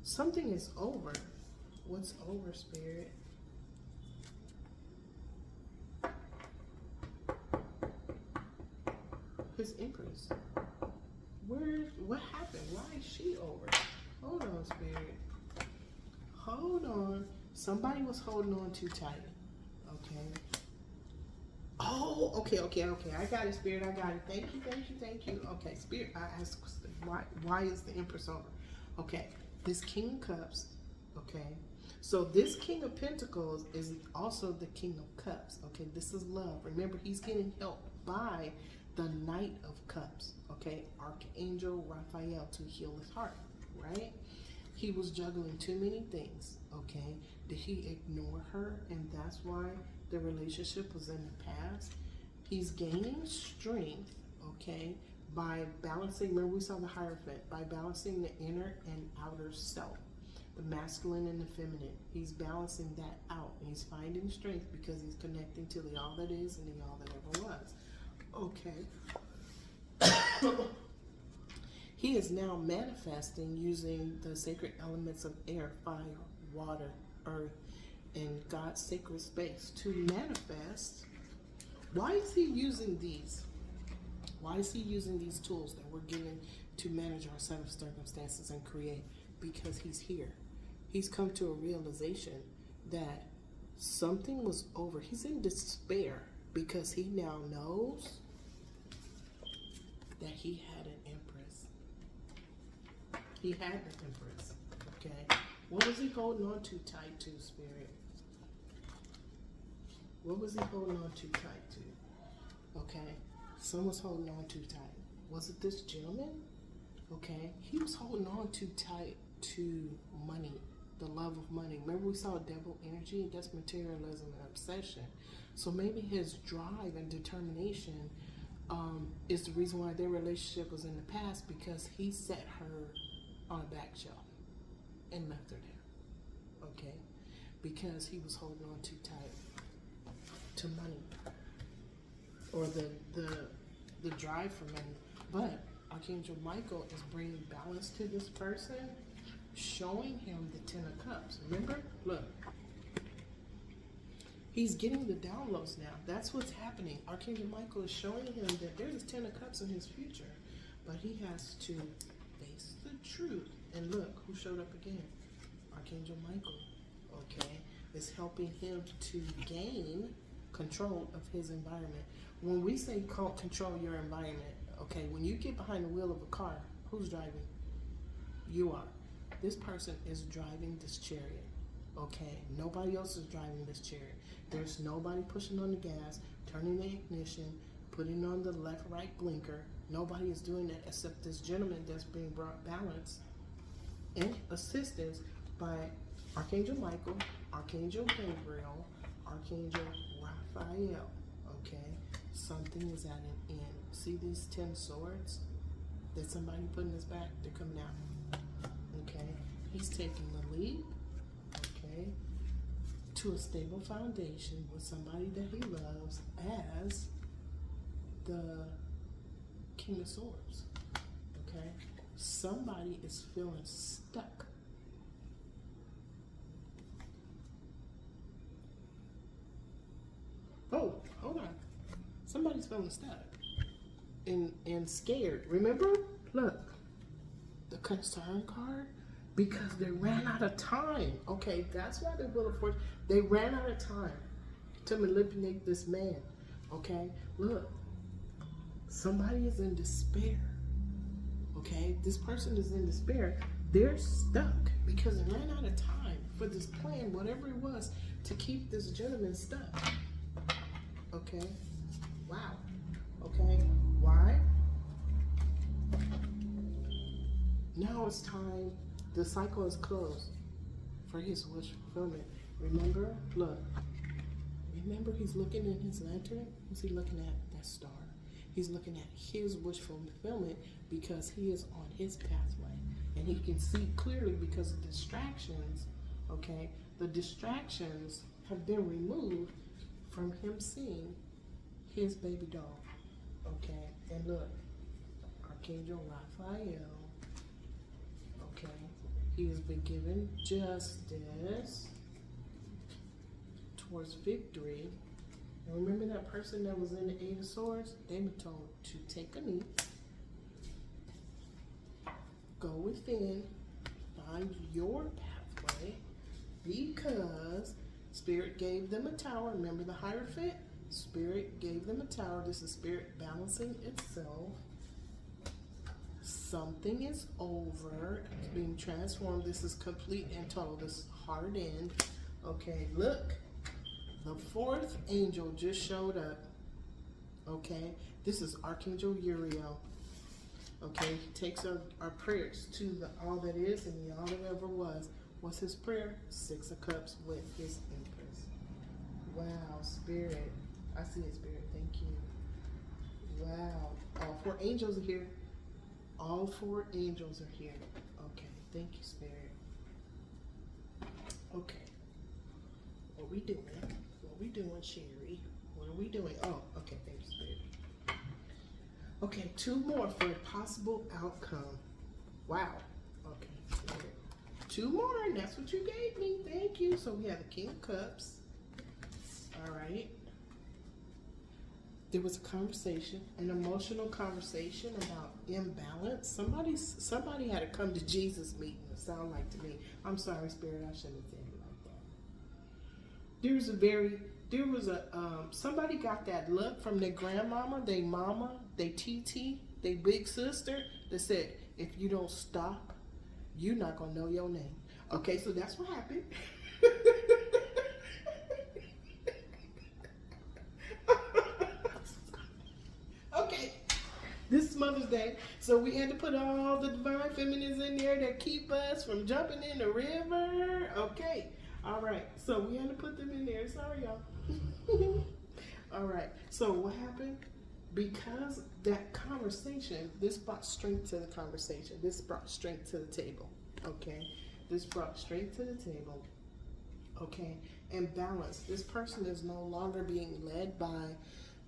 Something is over. What's over, Spirit? His Empress. What happened? Why is she over? Hold on, Spirit. Hold on. Somebody was holding on too tight. Okay. Oh, okay. I got it, Spirit. I got it. Thank you. Okay, Spirit, I asked why is the Empress over? Okay, this King of Cups, okay. So this King of Pentacles is also the King of Cups. Okay, this is love. Remember, he's getting helped by the Knight of Cups, okay, Archangel Raphael, to heal his heart, right? He was juggling too many things, okay? Did he ignore her, and that's why the relationship was in the past? He's gaining strength, okay, by balancing, remember we saw the Hierophant, by balancing the inner and outer self, the masculine and the feminine. He's balancing that out, and he's finding strength because he's connecting to the all that is and the all that ever was. Okay. He is now manifesting using the sacred elements of air, fire, water, earth, and God's sacred space to manifest. Why is he using these? Why is he using these tools that we're given to manage our set of circumstances and create? Because he's here. He's come to a realization that something was over. He's in despair because he now knows that he had an Empress. He had the Empress, okay? What was he holding on too tight to, Spirit? What was he holding on too tight to? Okay, someone's holding on too tight. Was it this gentleman? Okay, he was holding on too tight to money, the love of money. Remember we saw devil energy? That's materialism and obsession. So maybe his drive and determination is the reason why their relationship was in the past, because he set her on a back shelf and left her there. Okay? Because he was holding on too tight to money, or the drive for money. But Archangel Michael is bringing balance to this person, showing him the Ten of Cups. Remember? Look. He's getting the downloads now. That's what's happening. Archangel Michael is showing him that there's a Ten of Cups in his future. But he has to face the truth. And look, who showed up again? Archangel Michael. Okay? Is helping him to gain control of his environment. When we say control your environment, okay, when you get behind the wheel of a car, who's driving? You are. This person is driving this chariot. Okay, nobody else is driving this chariot. There's nobody pushing on the gas, turning the ignition, putting on the left-right blinker. Nobody is doing that except this gentleman that's being brought balance and assistance by Archangel Michael, Archangel Gabriel, Archangel Raphael. Okay, something is at an end. See these 10 swords that somebody put in his back? They're coming out. Okay, he's taking the leap. Okay, to a stable foundation with somebody that he loves as the King of Swords. Okay, somebody is feeling stuck. Oh, hold on. Somebody's feeling stuck and scared. Remember? Look, the concern card. Because they ran out of time. Okay, that's why the Wheel of Fortune, they ran out of time to manipulate this man. Okay, look, somebody is in despair. Okay, this person is in despair. They're stuck because they ran out of time for this plan, whatever it was, to keep this gentleman stuck. Okay, wow. Okay, why? Now it's time. The cycle is closed for his wish fulfillment. Remember? Look. Remember, he's looking in his lantern. What's he looking at? That star. He's looking at his wish fulfillment because he is on his pathway. And he can see clearly because of distractions. Okay? The distractions have been removed from him seeing his baby doll. Okay? And look. Archangel Raphael. Okay? He has been given justice towards victory. And remember that person that was in the Eight of Swords? They were told to take a knee, go within, find your pathway, because Spirit gave them a tower. Remember the Hierophant? Spirit gave them a tower. This is Spirit balancing itself. Something is over. It's being transformed. This is complete and total. This is hard end. Okay, look. The fourth angel just showed up. Okay, this is Archangel Uriel. Okay, he takes our prayers to the all that is and the all that ever was. What's his prayer? 6 of Cups with his Empress. Wow, Spirit. I see it, Spirit. Thank you. Wow. All 4 angels are here. All 4 angels are here. Okay, thank you, Spirit. Okay. What we doing? What we doing, Sherry? What are we doing? Oh, okay, thank you, Spirit. Okay, 2 more for a possible outcome. Wow. Okay, Spirit. 2 more, and that's what you gave me. Thank you. So we have the King of Cups. All right. There was a conversation, an emotional conversation about imbalance. Somebody had to come to Jesus meeting. It sounded like to me. I'm sorry, Spirit, I shouldn't have said it like that. Somebody got that look from their grandmama, their mama, their TT, their big sister that said, if you don't stop, you're not gonna know your name. Okay, so that's what happened. This is Mother's Day, so we had to put all the divine feminines in there that keep us from jumping in the river. Okay, all right. So we had to put them in there. Sorry, y'all. All right. So what happened? Because that conversation, this brought strength to the conversation. This brought strength to the table. Okay, this brought strength to the table. Okay, and balance. This person is no longer being led by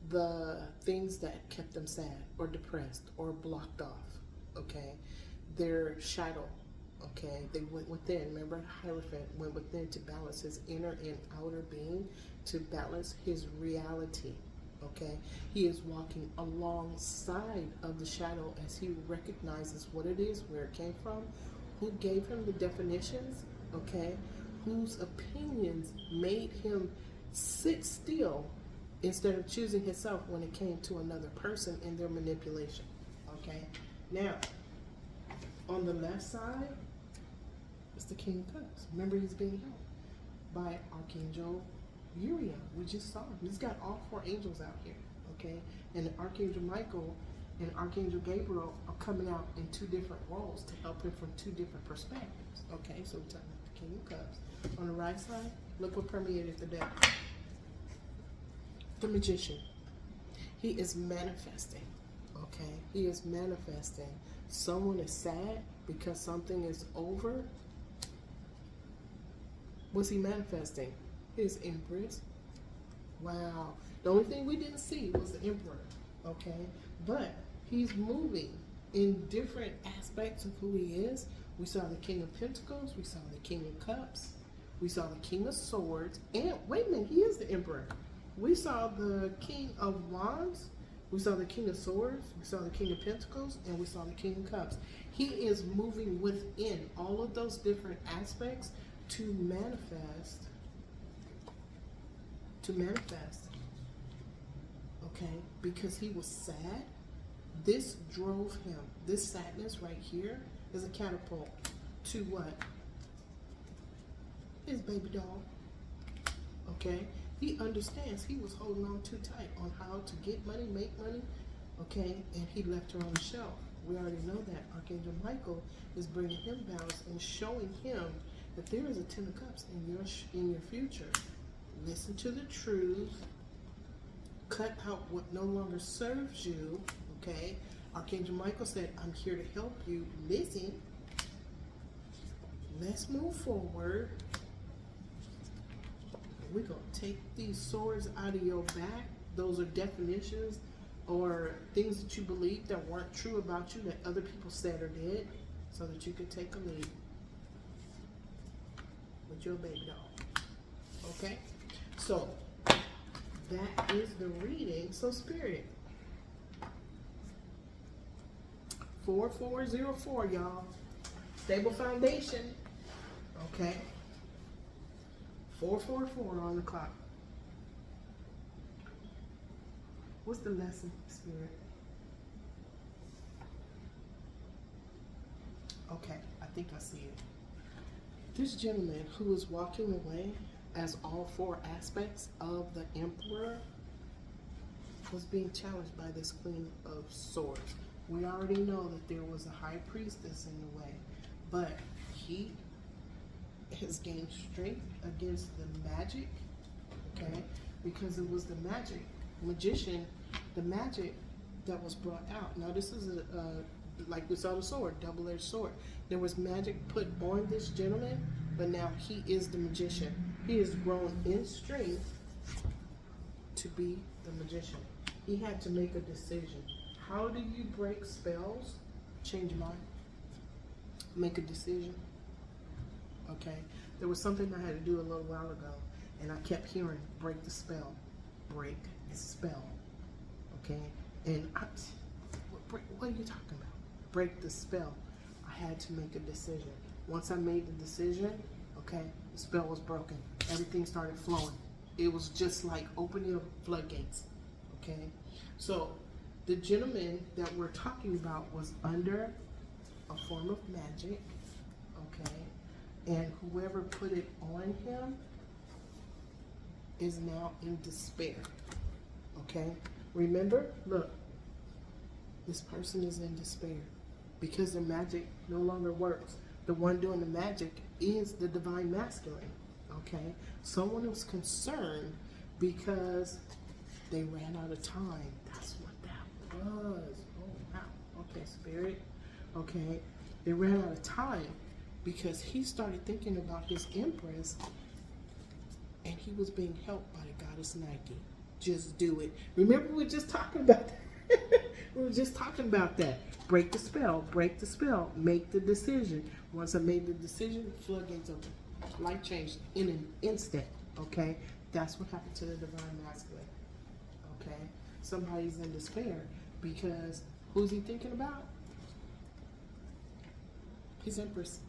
the things that kept them sad or depressed or blocked off. Okay, their shadow. Okay, they went within. Remember, Hierophant went within to balance his inner and outer being, to balance his reality. Okay, he is walking alongside of the shadow as he recognizes what it is, where it came from, who gave him the definitions. Okay, whose opinions made him sit still instead of choosing himself when it came to another person and their manipulation. Okay, now on the left side is the King of Cups. Remember, he's being held by Archangel Uriel. We just saw him. He's got all four angels out here. Okay, and Archangel Michael and Archangel Gabriel are coming out in two different roles to help him from two different perspectives. Okay, so we're talking about the King of Cups. On the right side, look what permeated the deck. The Magician. He is manifesting. Okay, he is manifesting. Someone is sad because something is over. What's he manifesting? His Empress. Wow. The only thing we didn't see was the Emperor. Okay, but he's moving in different aspects of who he is. We saw the King of Pentacles. We saw the King of Cups. We saw the King of Swords. And wait a minute, he is the Emperor. We saw the King of Wands. We saw the King of Swords. We saw the King of Pentacles. And we saw the King of Cups. He is moving within all of those different aspects to manifest. Okay, because he was sad. This drove him. This sadness right here is a catapult to what? His baby doll. Okay, he understands he was holding on too tight on how to get money, make money. Okay, and he left her on the shelf. We already know that. Archangel Michael is bringing him balance and showing him that there is a Ten of Cups in your future. Listen to the truth. Cut out what no longer serves you. Okay, Archangel Michael said, I'm here to help you. Listen. Let's move forward. We're going to take these swords out of your back. Those are definitions or things that you believe that weren't true about you that other people said or did, so that you can take a lead with your baby doll. Okay? So, that is the reading. So, Spirit. 4404, y'all. Stable foundation. Okay? 444 on the clock. What's the lesson, Spirit? Okay, I think I see it. This gentleman who is walking away as all four aspects of the Emperor was being challenged by this Queen of Swords. We already know that there was a High Priestess in the way, but he has gained strength against the magic, okay? Because it was the magician, the magic that was brought out. Now this is like we saw the sword, double-edged sword. There was magic put on this gentleman, but now he is the magician. He has grown in strength to be the magician. He had to make a decision. How do you break spells? Change your mind. Make a decision. Okay? There was something I had to do a little while ago, and I kept hearing, break the spell. Break the spell. Okay? And what are you talking about? Break the spell. I had to make a decision. Once I made the decision, okay, the spell was broken. Everything started flowing. It was just like opening up floodgates. Okay? So, the gentleman that we're talking about was under a form of magic. Okay? And whoever put it on him is now in despair. Okay? Remember, look, This person is in despair because their magic no longer works. The one doing the magic is the divine masculine. Okay? Someone was concerned because they ran out of time. That's what that was. Oh, wow. Okay, spirit. Okay. They ran out of time because he started thinking about his empress and he was being helped by the goddess Nike. Just do it. Remember, we were just talking about that. We were just talking about that. Break the spell. Break the spell. Make the decision. Once I made the decision, the floodgates open. Life changed in an instant. Okay? That's what happened to the divine masculine. Okay? Somebody's in despair because who's he thinking about? His empress.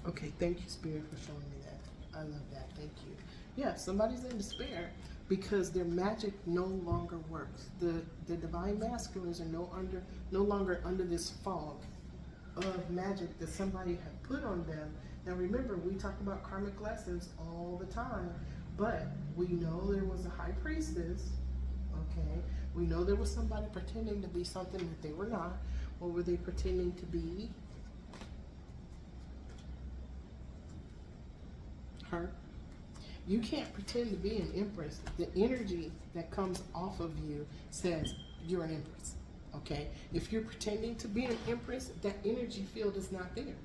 Okay, thank you, Spirit, for showing me that. I love that. Thank you. Yeah, somebody's in despair because their magic no longer works. The divine masculines are no longer under this fog of magic that somebody had put on them. Now remember, we talk about karmic lessons all the time, but we know there was a high priestess, okay? We know there was somebody pretending to be something that they were not. What were they pretending to be? Her. You can't pretend to be an empress. The energy that comes off of you says you're an empress. Okay? If you're pretending to be an empress, that energy field is not there.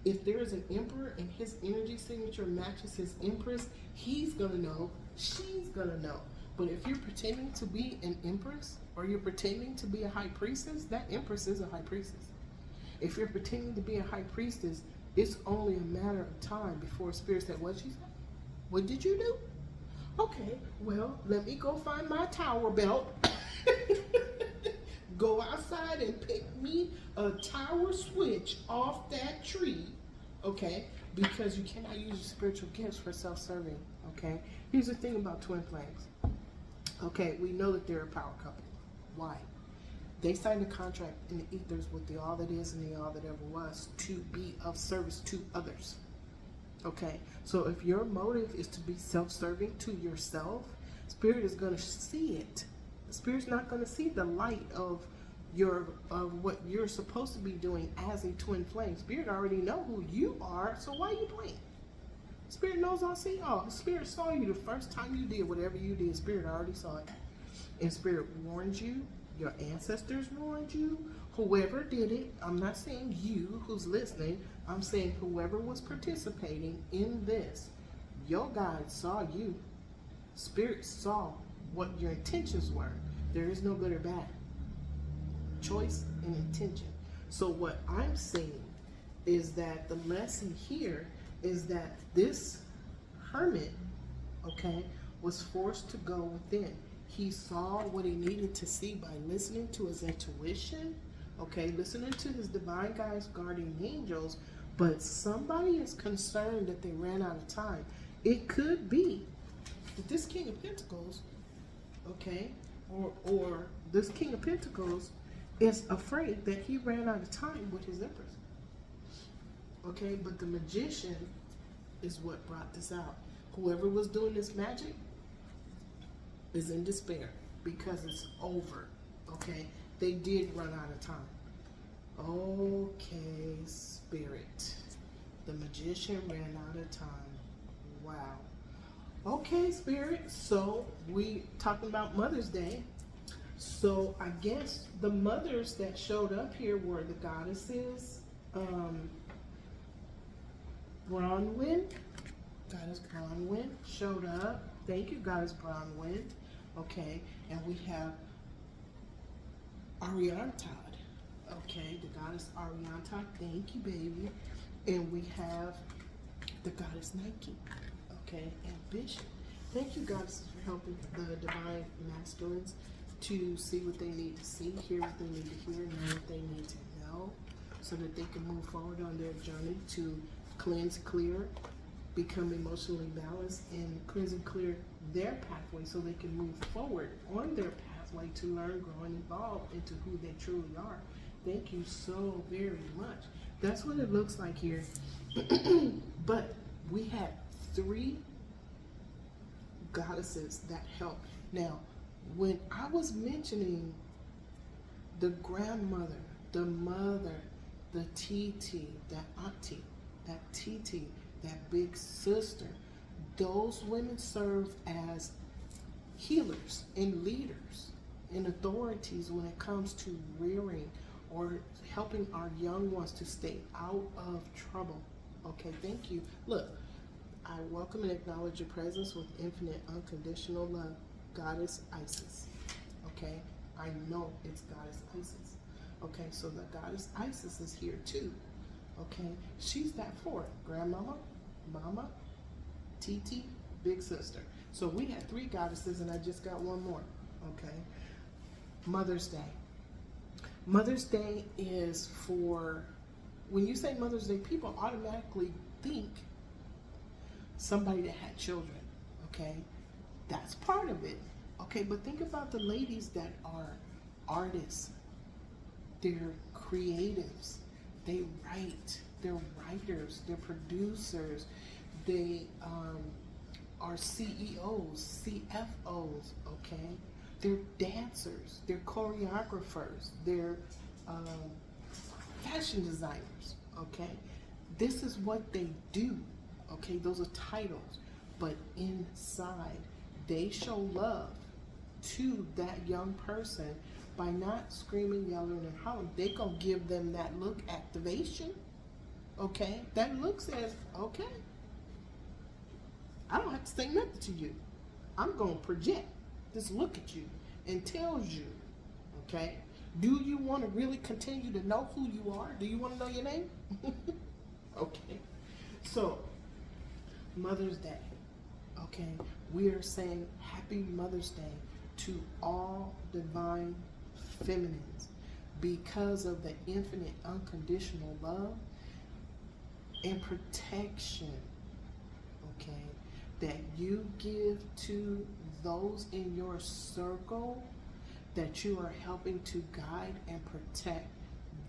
If there is an emperor and his energy signature matches his empress, he's gonna know, she's gonna know. But if you're pretending to be an empress or you're pretending to be a high priestess, that empress is a high priestess. If you're pretending to be a high priestess, it's only a matter of time before spirit said, what she said? What did you do? Okay, well, let me go find my tower belt. Go outside and pick me a tower switch off that tree. Okay? Because you cannot use your spiritual gifts for self-serving. Okay? Here's the thing about twin flames. Okay, we know that they're a power couple. Why? They signed a contract in the ethers with the all that is and the all that ever was to be of service to others. Okay, so if your motive is to be self-serving to yourself, spirit is going to see it. Spirit's not going to see the light of what you're supposed to be doing as a twin flame. Spirit already know who you are, so why are you playing? Spirit knows I'll see y'all. Spirit saw you the first time you did whatever you did. Spirit already saw it. And Spirit warned you. Your ancestors warned you. Whoever did it, I'm not saying you who's listening. I'm saying whoever was participating in this, your guide saw you. Spirit saw what your intentions were. There is no good or bad. Choice and intention. So what I'm saying is that the lesson here is that this hermit, okay, was forced to go within. He saw what he needed to see by listening to his intuition, okay, listening to his divine guides, guardian angels, but somebody is concerned that they ran out of time. It could be that this King of Pentacles, okay, or this King of Pentacles is afraid that he ran out of time with his Empress. Okay, but the Magician is what brought this out. Whoever was doing this magic is in despair because it's over. Okay, they did run out of time. Okay, Spirit. The Magician ran out of time. Wow. Okay, Spirit. So we talking about Mother's Day. So I guess the mothers that showed up here were the goddesses. Bronwyn. Goddess Bronwyn showed up. Thank you, Goddess Bronwyn. Okay, and we have Ariantad. Okay, the Goddess Ariantad. Thank you, baby. And we have the Goddess Nike. Okay, and Bishop. Thank you, Goddesses, for helping the divine masculines to see what they need to see, hear what they need to hear, know what they need to know, so that they can move forward on their journey to cleanse, clear, become emotionally balanced, and cleanse and clear their pathway so they can move forward on their pathway to learn, grow, and evolve into who they truly are. Thank you so very much. That's what it looks like here. But we had 3 goddesses that helped. Now, when I was mentioning the grandmother, the mother, the TT, that auntie, that TT, that big sister. Those women serve as healers and leaders and authorities when it comes to rearing or helping our young ones to stay out of trouble. Okay, thank you. Look, I welcome and acknowledge your presence with infinite unconditional love, Goddess Isis. Okay, I know it's Goddess Isis. Okay, so the Goddess Isis is here too. Okay, she's that fourth, grandmama, mama, TT, big sister. So we had 3 goddesses and I just got one more. Okay, Mother's Day. Mother's Day is for, when you say Mother's Day, people automatically think somebody that had children. Okay, that's part of it. Okay, but think about the ladies that are artists. They're creatives. They write. They're writers. They're producers. They are CEOs, CFOs. Okay, they're dancers. They're choreographers. They're fashion designers. Okay, this is what they do. Okay, those are titles, but inside they show love to that young person by not screaming, yelling, and hollering. They gonna give them that look activation. Okay, that look says, okay, I don't have to say nothing to you. I'm gonna project this look at you and tells you, okay, do you want to really continue to know who you are? Do you want to know your name? Okay, so Mother's Day. Okay, we are saying Happy Mother's Day to all divine feminines because of the infinite unconditional love and protection, okay, that you give to those in your circle that you are helping to guide and protect.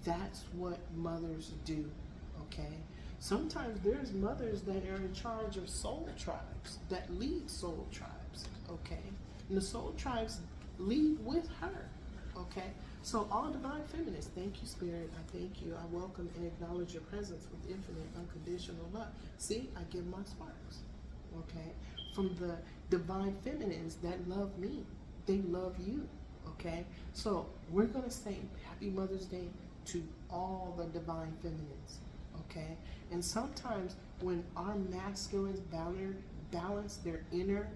That's what mothers do, okay? Sometimes there's mothers that are in charge of soul tribes, that lead soul tribes, okay? And the soul tribes lead with her, okay? So all divine feminists, thank you, Spirit. I thank you. I welcome and acknowledge your presence with infinite unconditional love. See, I give my sparks, okay? From the divine feminines that love me. They love you, okay? So we're going to say Happy Mother's Day to all the divine feminines, okay? And sometimes when our masculines balance their inner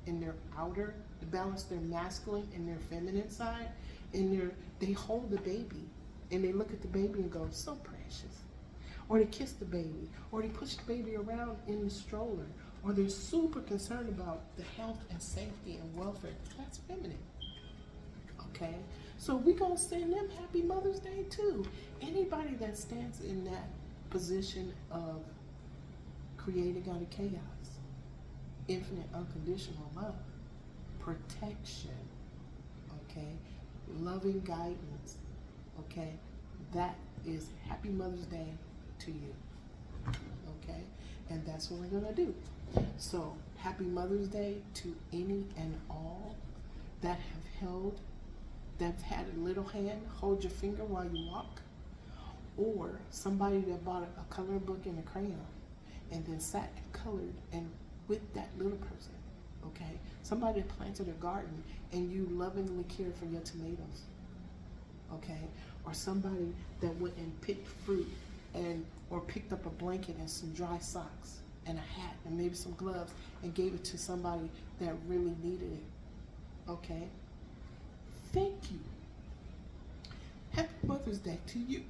and their outer, balance their masculine and their feminine side, and they hold the baby and they look at the baby and go, so precious. Or they kiss the baby, or they push the baby around in the stroller, or they're super concerned about the health and safety and welfare. That's feminine, okay? So we're gonna send them Happy Mother's Day too. Anybody that stands in that position of creating out of chaos, infinite unconditional love, protection, okay, loving guidance, okay, that is Happy Mother's Day to you, okay? And that's what we're gonna do. So Happy Mother's Day to any and all that have had a little hand hold your finger while you walk, or somebody that bought a coloring book and a crayon and then sat and colored and with that little person, okay? Somebody that planted a garden and you lovingly cared for your tomatoes, okay? Or somebody that went and picked fruit or picked up a blanket and some dry socks and a hat and maybe some gloves and gave it to somebody that really needed it, okay? Thank you. Happy Mother's Day to you.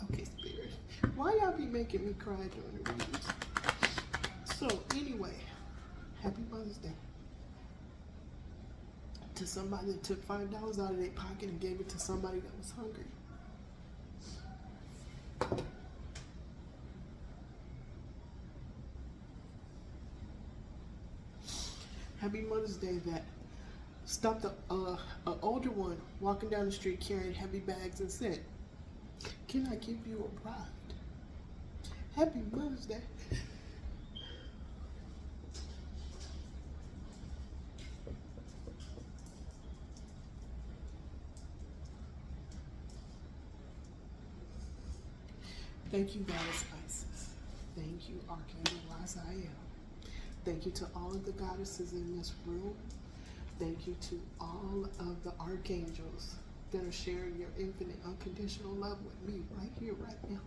Okay, Spirit. Why y'all be making me cry during the readings? So anyway, Happy Mother's Day to somebody that took $5 out of their pocket and gave it to somebody that was hungry. Happy Mother's Day that stopped an older one walking down the street carrying heavy bags and said, "Can I give you a ride?" Happy Mother's Day. Thank you, Goddess Isis. Thank you, Archangel Raziel. Thank you to all of the goddesses in this room. Thank you to all of the archangels that are sharing your infinite unconditional love with me right here, right now.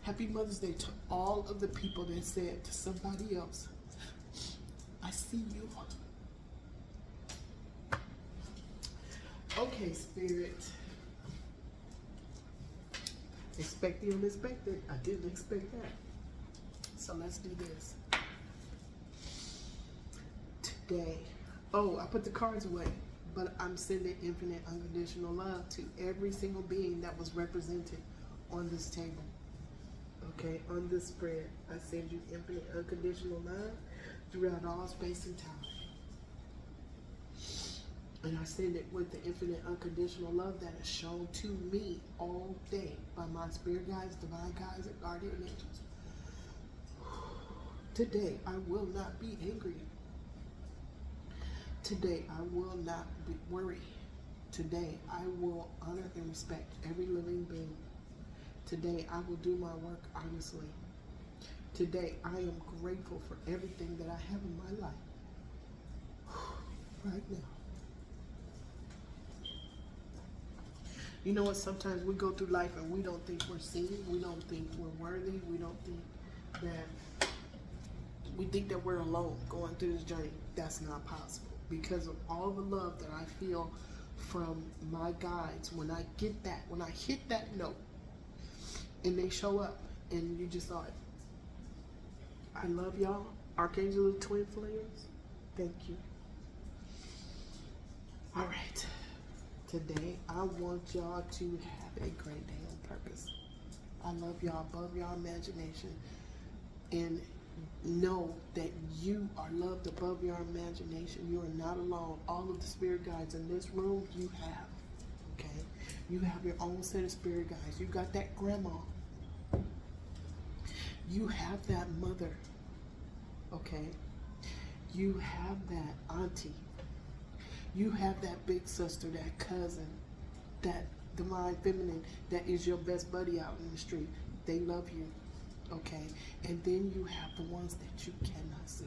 Happy Mother's Day to all of the people that said to somebody else, I see you. Okay, Spirit. Expect the unexpected. I didn't expect that. So let's do this. Today. Oh, I put the cards away. But I'm sending infinite unconditional love to every single being that was represented on this table. Okay, on this spread, I send you infinite unconditional love throughout all space and time. And I send it with the infinite unconditional love that is shown to me all day by my spirit guides, divine guides, and guardian angels. Today, I will not be angry. Today, I will not be worried. Today, I will honor and respect every living being. Today, I will do my work honestly. Today, I am grateful for everything that I have in my life. Right now. You know what? Sometimes we go through life and we don't think we're seen. We don't think we're worthy. We don't think that... We think that we're alone going through this journey. That's not possible. Because of all the love that I feel from my guides, when I get that, when I hit that note, and they show up, and you just thought, I love y'all, Archangel of Twin Flames. Thank you. All right. Today, I want y'all to have a great day on purpose. I love y'all above y'all imagination. And know that you are loved above your imagination. You are not alone. All of the spirit guides in this room, you have. Okay? You have your own set of spirit guides. You got that grandma. You have that mother. Okay? You have that auntie. You have that big sister, that cousin, that divine feminine that is your best buddy out in the street. They love you. Okay? And then you have the ones that you cannot see.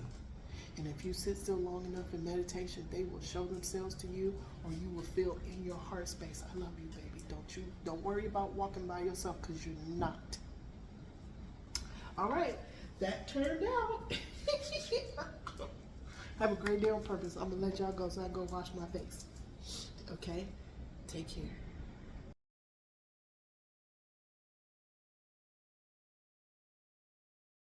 And if you sit still long enough in meditation, they will show themselves to you, or you will feel in your heart space, I love you, baby. Don't worry about walking by yourself, because you're not. All right. That turned out. Have a great day on purpose. I'm going to let y'all go so I can go wash my face. Okay? Take care.